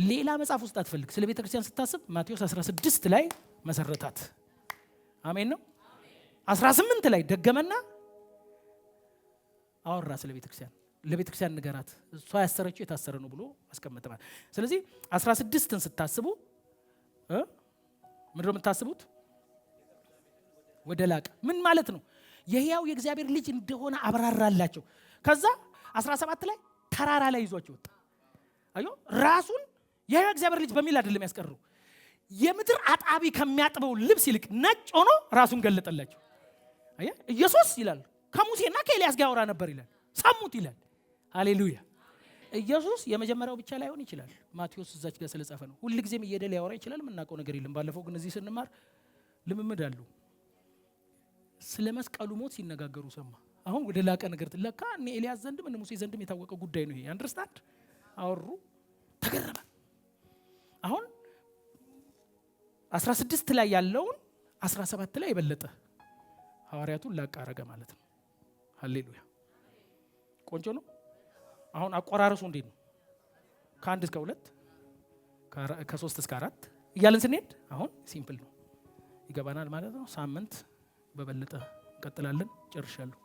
ሌላ መጽሐፍ ውስጥ አትፈልግ። ስለ ቤተክርስቲያን ስታስብ ማቴዎስ 16 ላይ መሰረታት። አሜን ነው። 18 ላይ ደገመና አወራ ስለ ቤተክርስቲያን። ለቤተክርስቲያን ንገራት፣ እሷ ያሰረችው የታሰረ ነው ብሎ አስቀመጠ። ስለዚህ 16ን ስታስቡ ምንድን ነው የምታስቡት? ወደ ላቀ ምን ማለት ነው? የሕያው የእግዚአብሔር ልጅ እንደሆነ አብራራላቸው። ከዛ 17 ላይ ተራራ ላይ ይዟቸው ወጣ። አዮ ራሱን የሕያው እግዚአብሔር ልጅ በሚል አይደለም ያስቀረው። የምድር አጣቢ ከሚያጥበው ልብስ ይልቅ ነጭ ሆኖ ራሱን ገለጠላቸው። አያ ኢየሱስ ይላል ከሙሴና ከኤልያስ ጋር ያወራ ነበር ይላል። ሰሙት ይላል። ሃሌሉያ። ኢየሱስ የመጀመሪያው ብቻ ላይሆን ይችላል። ማቴዎስ እዛች ጋር ስለጻፈ ነው። ሁሉ ጊዜም እየደለ ያወራ ይችላል። የምናውቀው ነገር የለም። ባለፈው ግን እዚህ ስንማር ልምምድ አሉ። ስለ መስቀሉ ሞት ሲነጋገሩ ሰማ። አሁን ወደ ላቀ ነገር ለካ እነ ኤልያስ ዘንድም እነ ሙሴ ዘንድም የታወቀ ጉዳይ ነው ይሄ። አንደርስታንድ አወሩ፣ ተገረመ። አሁን 16 ላይ ያለውን 17 ላይ የበለጠ ሐዋርያቱን ላቀ አረገ ማለት ነው። ሃሌሉያ። ቆንጆ ነው። አሁን አቆራረሱ እንዴት ነው? ከ1 እስከ 2 ከ3 እስከ 4 እያልን ስንሄድ አሁን ሲምፕል ነው፣ ይገባናል ማለት ነው። ሳምንት በበለጠ እንቀጥላለን። ጨርሻለሁ።